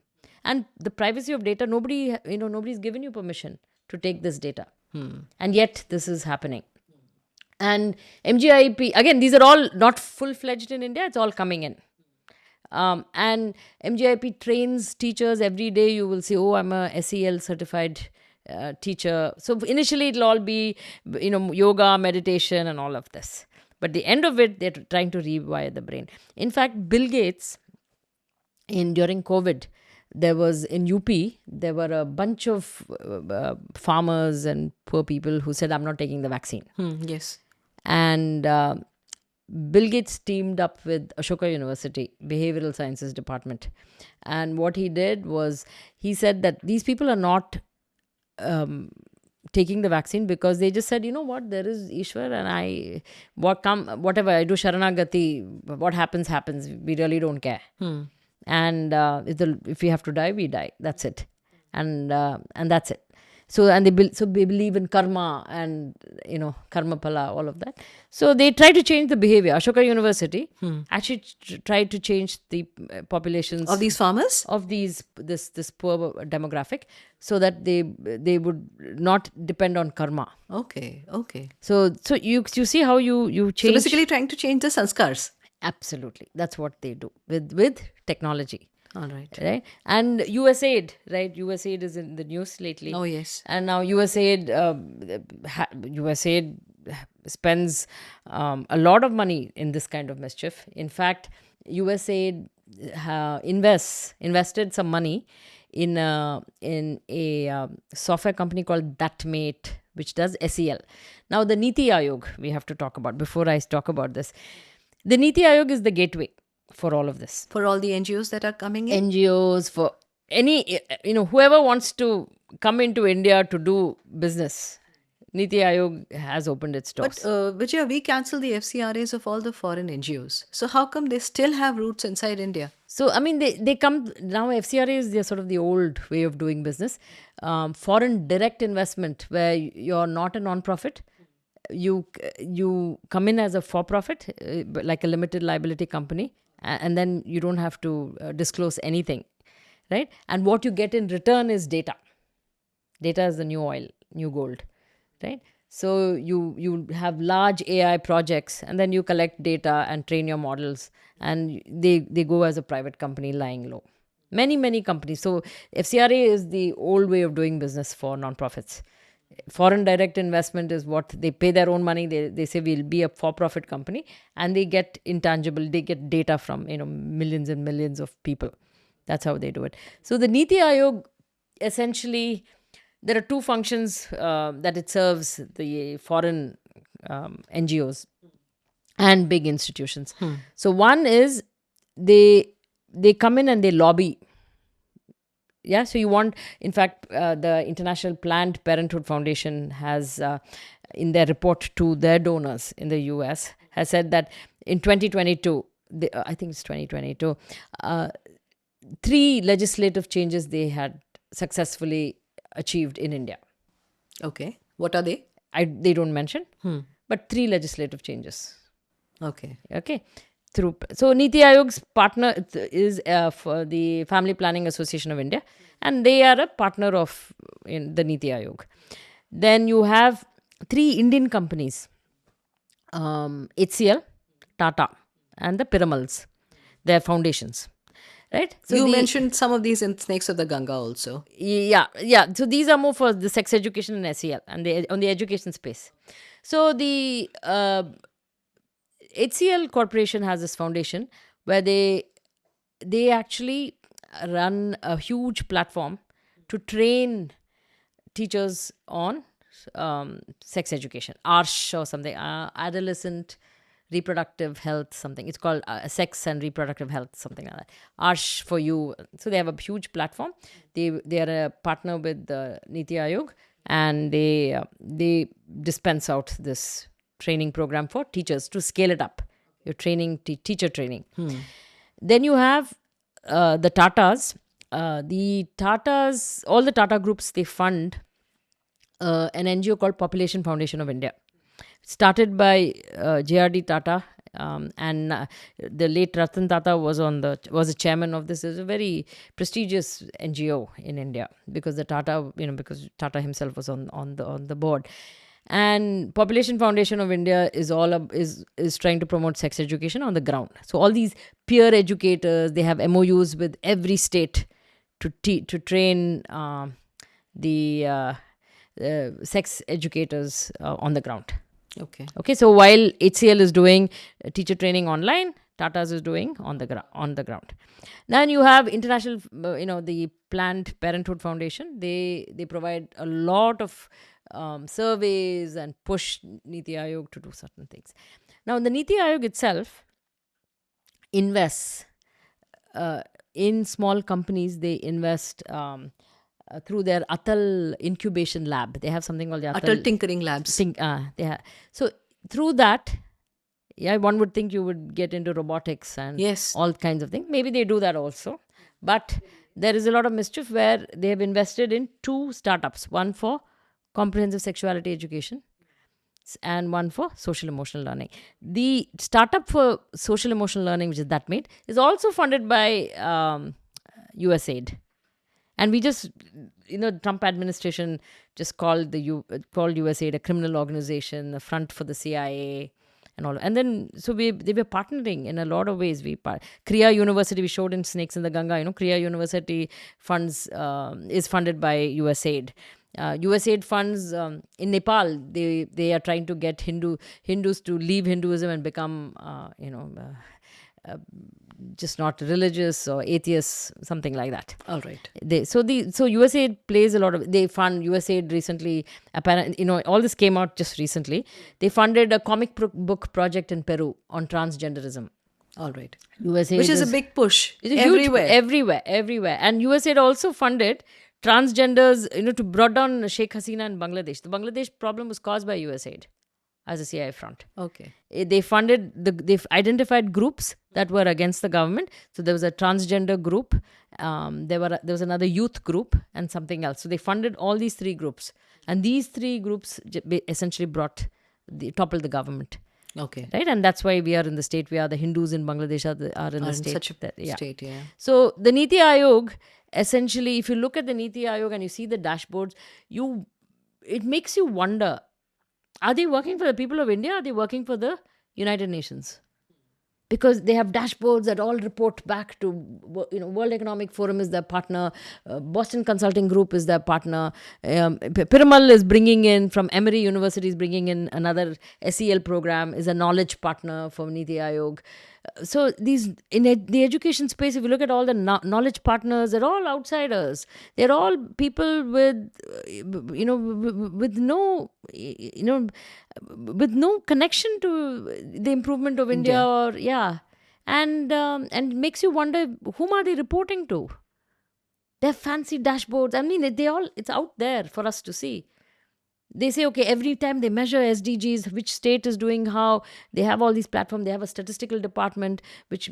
And the privacy of data, nobody's given you permission to take this data. And yet this is happening. And MGIP, again, these are all not full-fledged in India, it's all coming in. And MGIP trains teachers every day. You will say, I'm a SEL certified teacher. So initially it'll all be, yoga, meditation and all of this. But the end of it, they're trying to rewire the brain. In fact, Bill Gates, during COVID, there was in UP, there were a bunch of farmers and poor people who said, I'm not taking the vaccine. Yes. And Bill Gates teamed up with Ashoka University, Behavioral Sciences Department. And what he did was, he said that these people are not taking the vaccine because they just said, there is Ishwar and whatever I do, Sharanagati, what happens. We really don't care. And if we have to die, we die. That's it. And that's it. So they believe in karma and karma pala, all of that. So they try to change the behavior. Ashoka University actually tried to change the populations of these farmers, of this poor demographic, so that they would not depend on karma. Okay. So you see how you change. So basically, trying to change the sanskars. Absolutely, that's what they do with technology. All right. Right. And USAID, right? USAID is in the news lately. Oh, yes. And now USAID spends a lot of money in this kind of mischief. In fact, USAID invested some money in a software company called ThatMate, which does SEL. Now, the Niti Aayog we have to talk about before I talk about this. The Niti Aayog is the gateway. for all of this. For all the NGOs that are coming in? NGOs, for any, whoever wants to come into India to do business, Niti Aayog has opened its doors. But Vijaya, we cancel the FCRAs of all the foreign NGOs. So how come they still have roots inside India? So, I mean, they come now. FCRA is sort of the old way of doing business. Foreign direct investment, where you're not a non-profit, you come in as a for-profit, like a limited liability company, and then you don't have to disclose anything, right? And what you get in return is data. Data is the new oil, new gold, right? So you have large AI projects, and then you collect data and train your models, and they go as a private company lying low. Many companies. So FCRA is the old way of doing business for nonprofits. Foreign direct investment is what they pay their own money. They say we'll be a for-profit company, and they get intangible. They get data from millions and millions of people. That's how they do it. So the Niti Aayog, essentially, there are two functions that it serves: the foreign NGOs and big institutions. So one is they come in and they lobby. Yeah, so you want, in fact, the International Planned Parenthood Foundation has, in their report to their donors in the US, has said that in 2022, I think it's 2022, 3 legislative changes they had successfully achieved in India. Okay. What are they? They don't mention, but 3 legislative changes. Okay. So Niti Aayog's partner is for the Family Planning Association of India, and they are a partner of the Niti Aayog. Then you have 3 Indian companies, HCL, Tata, and the Piramals, their foundations. Right? So you mentioned some of these in Snakes of the Ganga also. Yeah. So these are more for the sex education and SEL and on the education space. So the HCL Corporation has this foundation where they actually run a huge platform to train teachers on sex education, ARSH or something, adolescent reproductive health, something. It's called sex and reproductive health, something like that. ARSH for you. So they have a huge platform. They are a partner with the Niti Aayog, and they dispense out this training program for teachers to scale it up. You're training teacher training. Then you have the Tatas. All the Tata groups, they fund an NGO called Population Foundation of India. Started by J.R.D. Tata, and the late Ratan Tata was a chairman of this. It's a very prestigious NGO in India because because Tata himself was on the board. And Population Foundation of India is trying to promote sex education on the ground. So all these peer educators, they have MOUs with every state to train the sex educators on the ground. Okay. So while HCL is doing teacher training online, Tata's is doing on the ground. Then you have international, the Planned Parenthood Foundation. They provide a lot of surveys and push Niti Aayog to do certain things. Now, the Niti Aayog itself invests in small companies. They invest through their Atal incubation lab. They have something called the Atal tinkering labs. So through that, one would think you would get into robotics and all kinds of things. Maybe they do that also. But there is a lot of mischief where they have invested in 2 startups. One for comprehensive sexuality education and one for social emotional learning. The startup for social emotional learning, which is ThatMate, is also funded by USAID. And we just, Trump administration just called USAID a criminal organization, a front for the CIA and all. And then, so they were partnering in a lot of ways. Kriya University, we showed in Snakes in the Ganga, Kriya University is funded by USAID. USAID funds in Nepal, they are trying to get Hindus to leave Hinduism and become, just not religious or atheists, something like that. All right. So USAID plays a lot of. They fund USAID recently. Apparently, all this came out just recently. They funded a comic book project in Peru on transgenderism. All right. USAID Which is a big push it's a everywhere. everywhere. And USAID also funded transgenders, to brought down Sheikh Hasina in Bangladesh. The Bangladesh problem was caused by USAID as a CI front. Okay. They funded, they've identified groups that were against the government. So there was a transgender group, there was another youth group, and something else. So they funded all these three groups. And these three groups essentially toppled the government. Okay. Right, and that's why we are in the state we are. The Hindus in Bangladesh are in the state. Such a state, yeah. So the Niti Aayog, essentially, if you look at the Niti Aayog and you see the dashboards, it makes you wonder: are they working for the people of India? Or are they working for the United Nations? Because they have dashboards that all report back to, World Economic Forum is their partner, Boston Consulting Group is their partner, Piramal is bringing in, from Emory University is bringing in another SEL program, is a knowledge partner for Niti Aayog. So these, the education space, if you look at all the knowledge partners, they're all outsiders. They're all people with no connection to the improvement of India. And it makes you wonder, whom are they reporting to? They have fancy dashboards. I mean, it's out there for us to see. They say, okay, every time they measure SDGs, which state is doing how. They have all these platforms. They have a statistical department which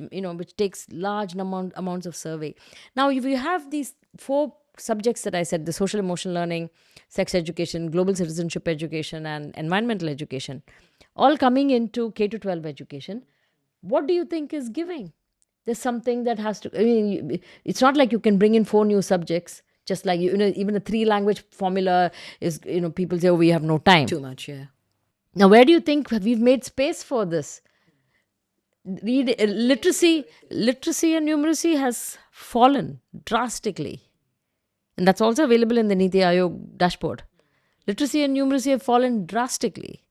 takes large amounts of survey. Now, if you have these 4 subjects that I said, the social emotional learning, sex education, global citizenship education, and environmental education, all coming into K-12 education, what do you think is giving? There's something that has to, it's not like you can bring in 4 new subjects. Just like, even a 3-language formula is, people say, oh, we have no time. Too much, yeah. Now, where do you think we've made space for this? Literacy and numeracy has fallen drastically. And that's also available in the Niti Aayog dashboard. Literacy and numeracy have fallen drastically.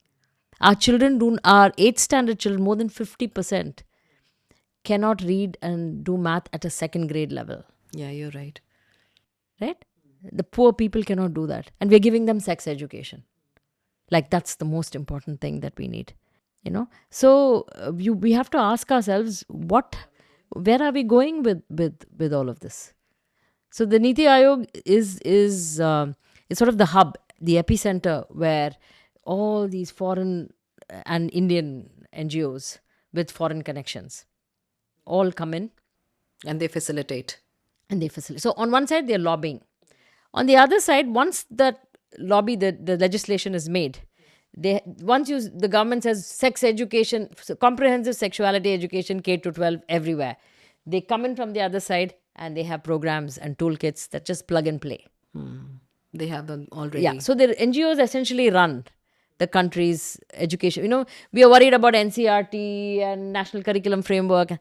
Our 8th standard children, more than 50%, cannot read and do math at a 2nd grade level. Yeah, you're right. Right? The poor people cannot do that. And we're giving them sex education. Like, that's the most important thing that we need. So we have to ask ourselves, where are we going with all of this? So the Niti Aayog is sort of the hub, the epicenter, where all these foreign and Indian NGOs with foreign connections all come in. And they facilitate. So on one side, they're lobbying. On the other side, once that lobby, the legislation is made, the government says sex education, comprehensive sexuality education, K-12, everywhere. They come in from the other side and they have programs and toolkits that just plug and play. They have them already. Yeah, so the NGOs essentially run the country's education. We are worried about NCERT and National Curriculum Framework.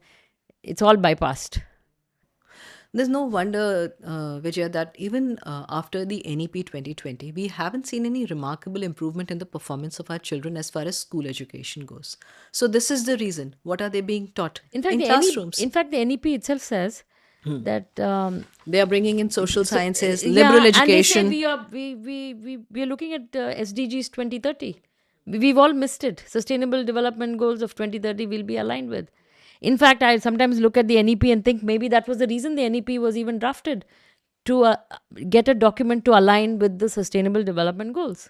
It's all bypassed. There's no wonder, Vijaya, that even after the NEP 2020, we haven't seen any remarkable improvement in the performance of our children as far as school education goes. So this is the reason. What are they being taught in classrooms? In fact, the NEP itself says that they are bringing in social sciences, liberal education. And they say we are looking at SDGs 2030. We've all missed it. Sustainable Development Goals of 2030 we'll be aligned with. In fact, I sometimes look at the NEP and think maybe that was the reason the NEP was even drafted, to get a document to align with the Sustainable Development Goals.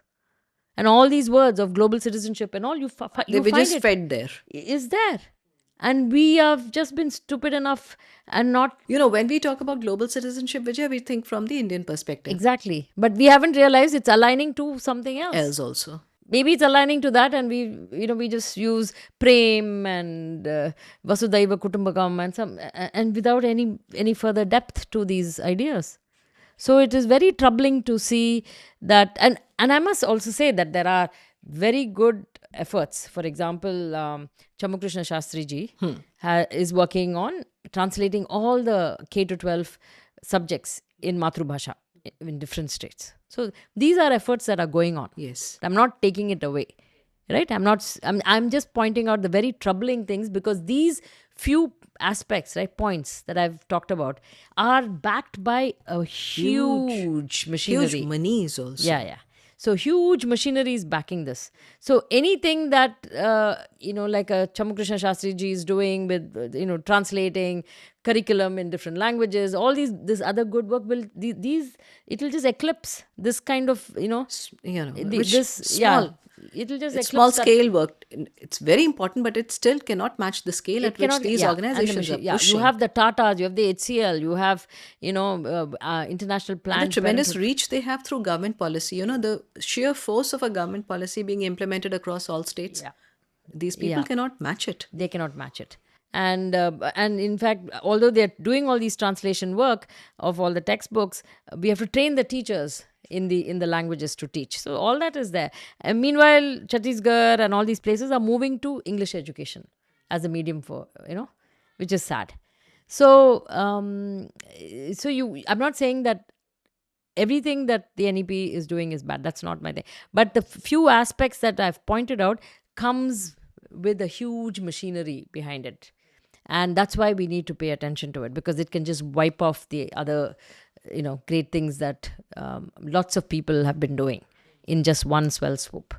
And all these words of global citizenship and all, they were just fed there. Is there. And we have just been stupid enough and not... when we talk about global citizenship, Vijay, we think from the Indian perspective. Exactly. But we haven't realized it's aligning to something else. Also. Maybe it's aligning to that, and we just use Prem and Vasudhaiva Kutumbakam and without any further depth to these ideas. So it is very troubling to see that, and I must also say that there are very good efforts. For example, Chamukrishna Shastri ji is working on translating all the K-12 subjects in Matrubhasha in different states. So these are efforts that are going on. Yes. I'm not taking it away. Right? I'm just pointing out the very troubling things, because these few aspects, right, points that I've talked about are backed by a huge machinery. Huge monies also. Yeah. So huge machinery is backing this. So anything that like a Chamukrishna Shastri ji is doing with translating curriculum in different languages, all this other good work will these it will just eclipse this kind of which yeah, small. it will just It's small eclipse that. scale work. It's very important, but it still cannot match the scale It at which cannot, these yeah, and the organizations are machine, yeah. You pushing. have the Tatas, you have the HCL, you have International And the Planned tremendous Parenthood. reach they have through government policy, the sheer force of a government policy being implemented across all states, Yeah, these people yeah, cannot match it. they cannot match it. And in fact, although they're doing all these translation work of all the textbooks, we have to train the teachers in the languages to teach. So all that is there. And meanwhile, Chhattisgarh and all these places are moving to English education as a medium for which is sad. So I'm not saying that everything that the NEP is doing is bad. That's not my thing. But the few aspects that I've pointed out comes with a huge machinery behind it. And that's why we need to pay attention to it, because it can just wipe off the other, great things that lots of people have been doing in just one swell swoop.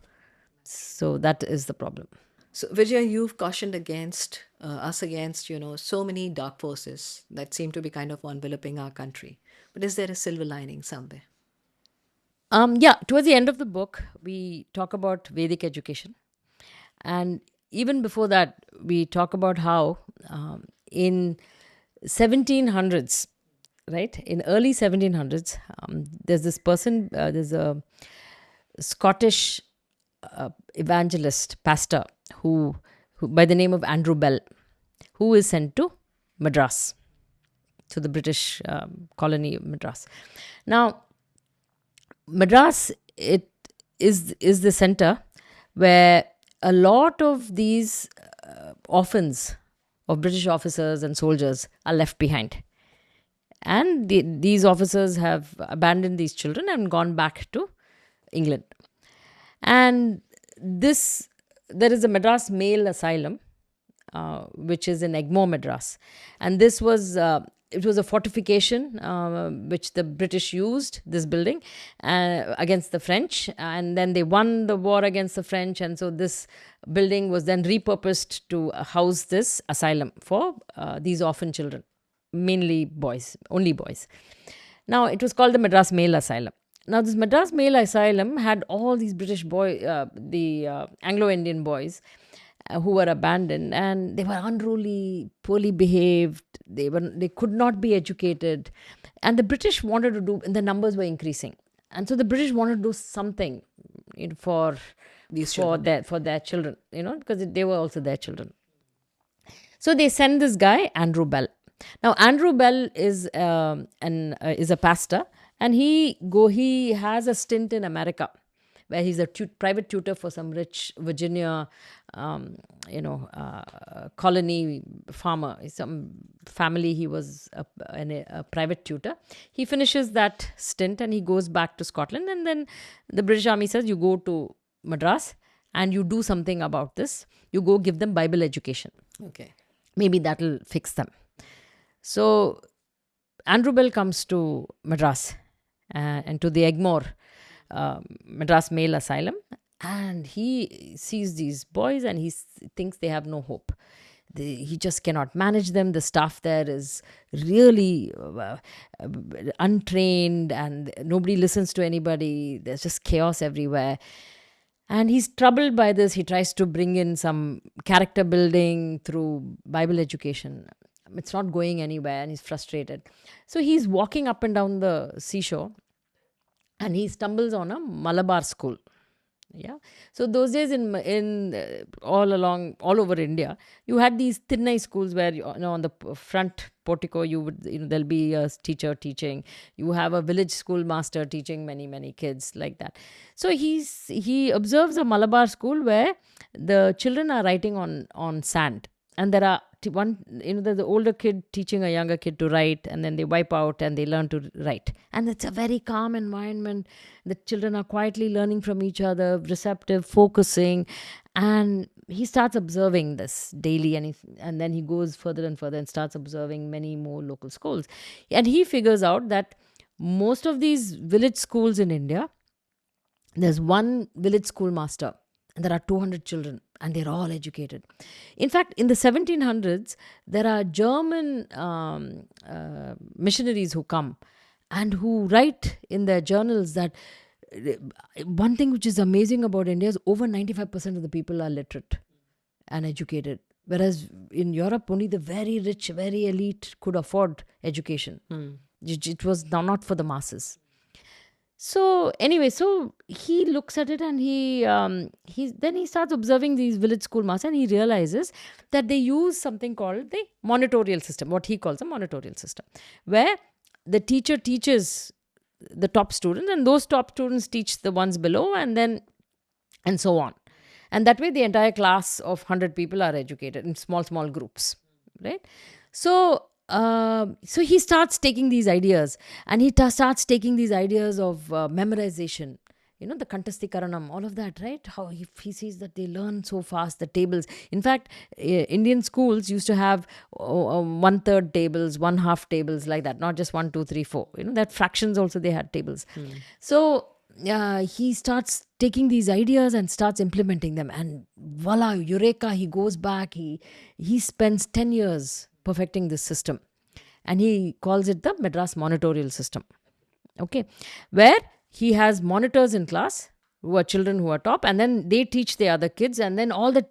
So that is the problem. So, Vijay, you've cautioned against us against, so many dark forces that seem to be kind of enveloping our country. But is there a silver lining somewhere? Yeah, towards the end of the book, we talk about Vedic education. And even before that, we talk about how in 1700s, right, in early 1700s, there's this person, there's a Scottish evangelist, pastor, who by the name of Andrew Bell, who is sent to Madras, to the British colony of Madras. Now, Madras, it is the center where a lot of these orphans of British officers and soldiers are left behind. And these officers have abandoned these children and gone back to England. And there is a Madras male asylum, which is in Egmore, Madras. And this was, it was a fortification which the British used, this building, against the French. And then they won the war against the French. And so this building was then repurposed to house this asylum for these orphan children, mainly boys, only boys. Now, it was called the Madras Male Asylum. Now, this Madras Male Asylum had all these British the Anglo-Indian boys who were abandoned, and they were unruly, poorly behaved. They could not be educated, and the British wanted to do. And the numbers were increasing, and so the British wanted to do something for These children. for their children, because they were also their children. So they send this guy, Andrew Bell. Now, Andrew Bell is a pastor, and he has a stint in America, where he's a private tutor for some rich Virginia, colony farmer, some family. He was a private tutor. He finishes that stint and he goes back to Scotland, and then the British Army says, you go to Madras and you do something about this. You go give them Bible education. Okay. Maybe that'll fix them. So Andrew Bell comes to Madras and to the Egmore Madras Male Asylum, and he sees these boys and he thinks they have no hope. He just cannot manage them. The staff there is really untrained, and nobody listens to anybody. There's just chaos everywhere. And he's troubled by this. He tries to bring in some character building through Bible education. It's not going anywhere, and he's frustrated. So he's walking up and down the seashore, and he stumbles on a Malabar school. Yeah. So those days in all over India, you had these Thinnai schools where on the front portico there'll be a teacher teaching. You have a village school master teaching many kids like that. So he observes a Malabar school where the children are writing on sand, and there are there's the older kid teaching a younger kid to write, and then they wipe out and they learn to write. And it's a very calm environment. The children are quietly learning from each other, receptive, focusing. And he starts observing this daily, and then he goes further and further and starts observing many more local schools. And he figures out that most of these village schools in India, There's one village schoolmaster, and there are 200 children, and they're all educated. In fact, in the 1700s, there are German missionaries who come and who write in their journals that one thing which is amazing about India is over 95% of the people are literate and educated. Whereas in Europe, only the very rich, very elite could afford education. It was not for the masses. So anyway, so he looks at it and he starts observing these village schoolmasters, and he realizes that they use something called the monitorial system, what he calls a monitorial system, where the teacher teaches the top students, and those top students teach the ones below, and so on. And that way the entire class of 100 people are educated in small groups, right? So so he starts taking these ideas, and he starts taking these ideas of memorization, the Kantasti Karanam, all of that, right? How he sees that they learn so fast, the tables. In fact, Indian schools used to have 1/3 tables, 1/2 tables, like that, not just 1, 2, 3, 4. That fractions also they had tables. So he starts taking these ideas and starts implementing them, and voila, eureka, he goes back. He spends 10 years perfecting this system, and he calls it the Madras Monitorial system. Okay, where he has monitors in class who are children who are top, and then they teach the other kids, and then all the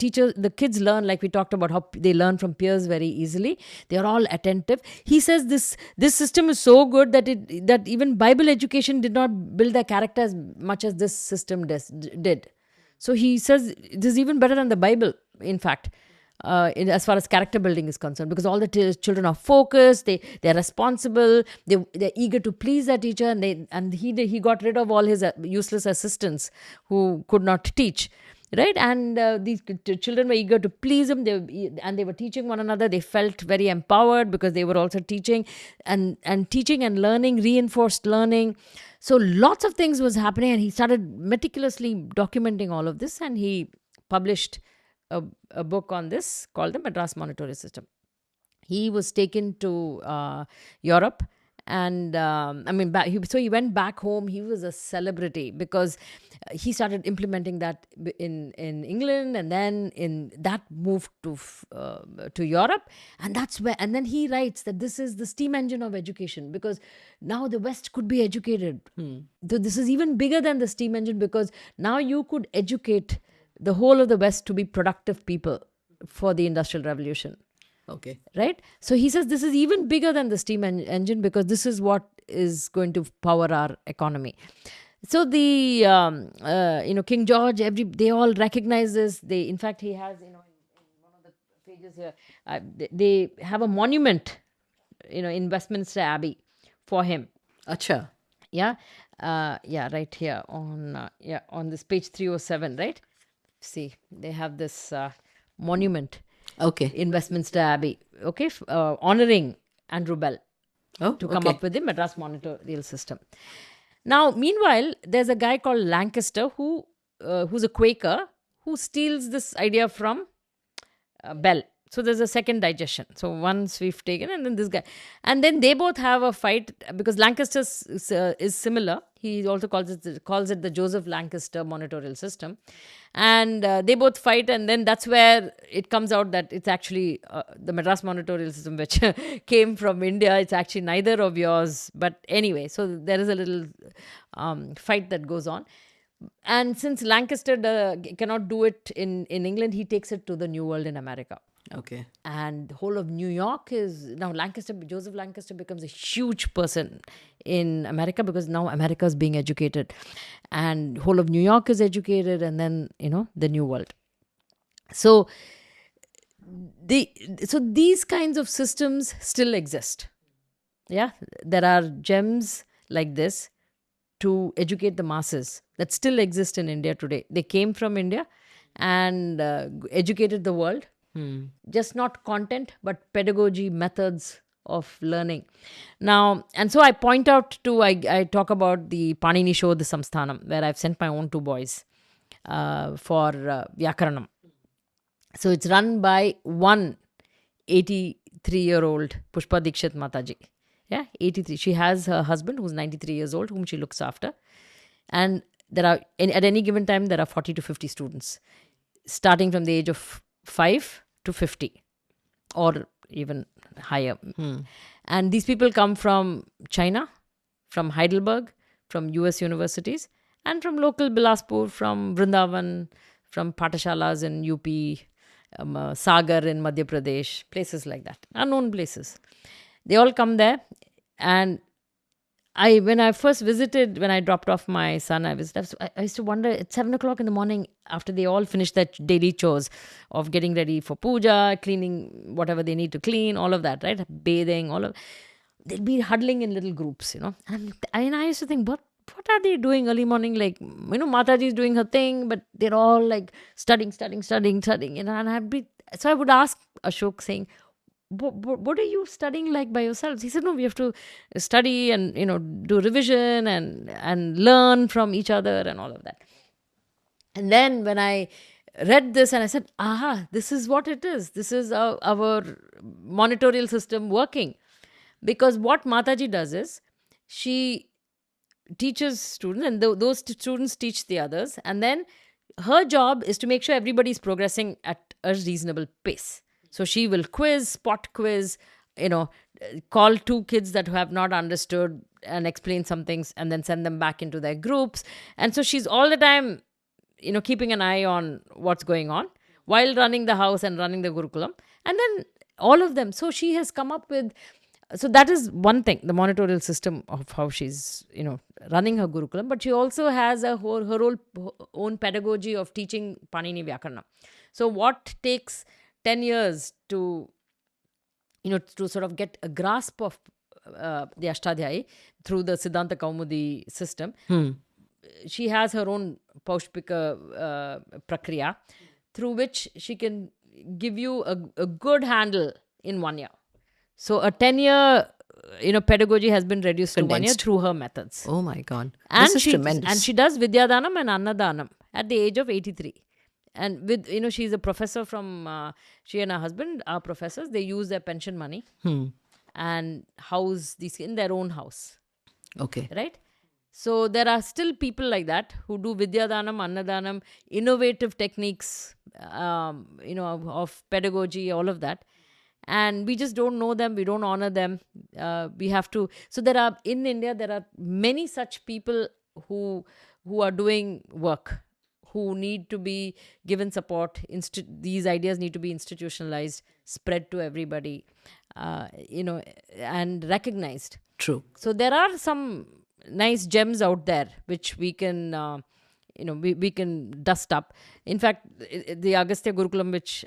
teachers, the kids learn, like we talked about, how they learn from peers very easily. They are all attentive. He says this system is so good that even Bible education did not build their character as much as this system did. So he says this is even better than the Bible, in fact. As far as character building is concerned, because all the children are focused, they're responsible, they're eager to please their teacher, and he got rid of all his useless assistants who could not teach, right? And these children were eager to please him, and they were teaching one another. They felt very empowered because they were also teaching, and teaching and learning, reinforced learning. So lots of things was happening, and he started meticulously documenting all of this, and he published a book on this called the Madras Monitorial System. He was taken to Europe, and so he went back home. He was a celebrity because he started implementing that in England, and then that moved to Europe, and that's where. And then he writes that this is the steam engine of education, because now the West could be educated. This is even bigger than the steam engine, because now you could educate the whole of the West to be productive people for the Industrial Revolution. Okay. Right? So he says this is even bigger than the steam engine, because this is what is going to power our economy. So the King George, they all recognize this. In fact, he has in one of the pages here, they have a monument, in Westminster Abbey for him. Acha. Yeah, right here on this page 307, right? See, they have this monument. Okay. In Westminster Abbey, okay, honoring Andrew Bell to come up with the Madras Monitorial System. Now, meanwhile, there's a guy called Lancaster who's a Quaker, who steals this idea from Bell. So there's a second digestion. So once we've taken, and then this guy, and then they both have a fight, because Lancaster is similar. He also calls it the Joseph Lancaster Monitorial System, and they both fight, and then that's where it comes out that it's actually the Madras Monitorial System, which came from India. It's actually neither of yours, but anyway, so there is a little fight that goes on. And since Lancaster cannot do it in England, he takes it to the New World in America. Okay. And the whole of New York is now Joseph Lancaster becomes a huge person in America, because now America is being educated, and whole of New York is educated, and then the New World. So these kinds of systems still exist. Yeah, there are gems like this to educate the masses that still exist in India today. They came from India and educated the world. Just not content, but pedagogy, methods of learning. Now, and so I point out I talk about the Panini Shodh Samsthanam, where I've sent my own 2 boys for Vyakaranam. So it's run by one 83-year-old Pushpa Dikshit Mataji. Yeah, 83. She has her husband who's 93 years old, whom she looks after. And at any given time, there are 40 to 50 students, starting from the age of 5 to 50 or even higher. And these people come from China, from Heidelberg, from US universities, and from local Bilaspur, from Vrindavan, from Patashalas in UP, Sagar in Madhya Pradesh, places like that, unknown places. They all come there. And when I first visited, when I dropped off my son, I used to wonder at 7 o'clock in the morning, after they all finish their daily chores of getting ready for puja, cleaning whatever they need to clean, all of that, right? Bathing, they'll be huddling in little groups, And I used to think, what are they doing early morning? Like, Mataji is doing her thing, but they're all like studying, and so I would ask Ashok, saying, what are you studying like by yourselves? He said, no, we have to study and, do revision and learn from each other and all of that. And then when I read this and I said, this is what it is. This is our monitorial system working. Because what Mataji does is, she teaches students, and those students teach the others. And then her job is to make sure everybody is progressing at a reasonable pace. So she will spot quiz, call 2 kids that have not understood and explain some things, and then send them back into their groups. And so she's all the time, keeping an eye on what's going on while running the house and running the Gurukulam. And then all of them. So she has come up with, so that is one thing, the monitorial system of how she's, running her Gurukulam. But she also has her own pedagogy of teaching Panini Vyakarana. So what takes 10 years to sort of get a grasp of the Ashtadhyayi through the Siddhanta Kaumudi system. She has her own Paushpika Prakriya, through which she can give you a good handle in 1 year. So a 10-year, pedagogy has been reduced to 1 year through her methods. Oh my God. This is tremendous. And she does Vidyadanam and Annadanam at the age of 83. And with, she's a professor from, she and her husband are professors. They use their pension money and house these in their own house. Okay. Right? So there are still people like that who do Vidyadanam, Annadanam, innovative techniques, of pedagogy, all of that. And we just don't know them. We don't honor them. We have to. So in India, there are many such people who are doing work, who need to be given support. These ideas need to be institutionalized, spread to everybody, and recognized. True. So there are some nice gems out there which we can, we can dust up. In fact, the Agastya Gurukulam, which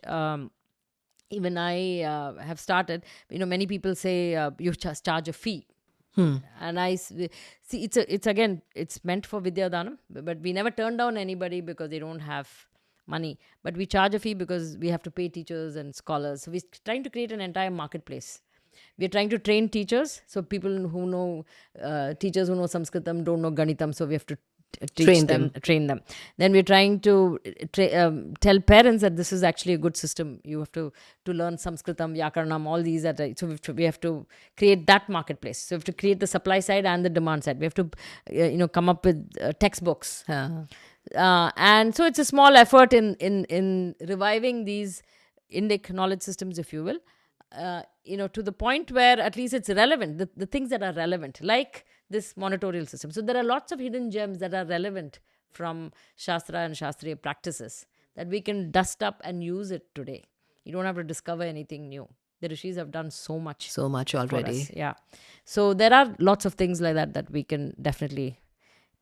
even I have started, many people say you just charge a fee. And I see it's meant for Vidyadanam, but we never turn down anybody because they don't have money. But we charge a fee because we have to pay teachers and scholars. So we're trying to create an entire marketplace. We're trying to train teachers. So people who know, teachers who know Sanskritam don't know Ganitam. So we have to train them. Then we're trying to tell parents that this is actually a good system. You have to learn Sanskritam, Vyakaranam, all these. So we have to create that marketplace. So we have to create the supply side and the demand side. We have to come up with textbooks. And so it's a small effort in reviving these Indic knowledge systems, if you will, to the point where at least it's relevant, the things that are relevant, like this monitorial system. So there are lots of hidden gems that are relevant from Shastra and Shastriya practices that we can dust up and use it today. You don't have to discover anything new. The Rishis have done so much. So much already. Yeah. So there are lots of things like that we can definitely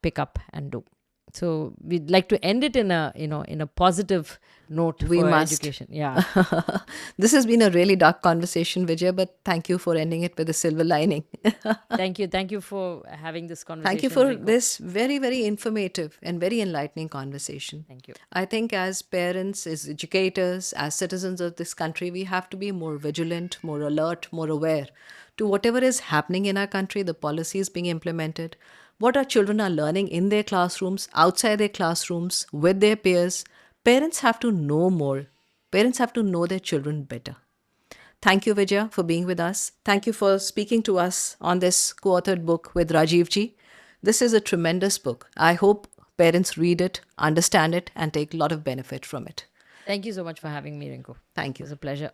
pick up and do. So we'd like to end it in a positive note for education. Yeah. This has been a really dark conversation, Vijaya, but thank you for ending it with a silver lining. Thank you for having this conversation. Thank you for this very, very informative and very enlightening conversation. Thank you. I think as parents, as educators, as citizens of this country, we have to be more vigilant, more alert, more aware to whatever is happening in our country, the policies being implemented, what our children are learning in their classrooms, outside their classrooms, with their peers. Parents have to know more. Parents have to know their children better. Thank you, Vijaya, for being with us. Thank you for speaking to us on this co-authored book with Rajiv ji. This is a tremendous book. I hope parents read it, understand it, and take a lot of benefit from it. Thank you so much for having me, Rinku. Thank It you. was a pleasure.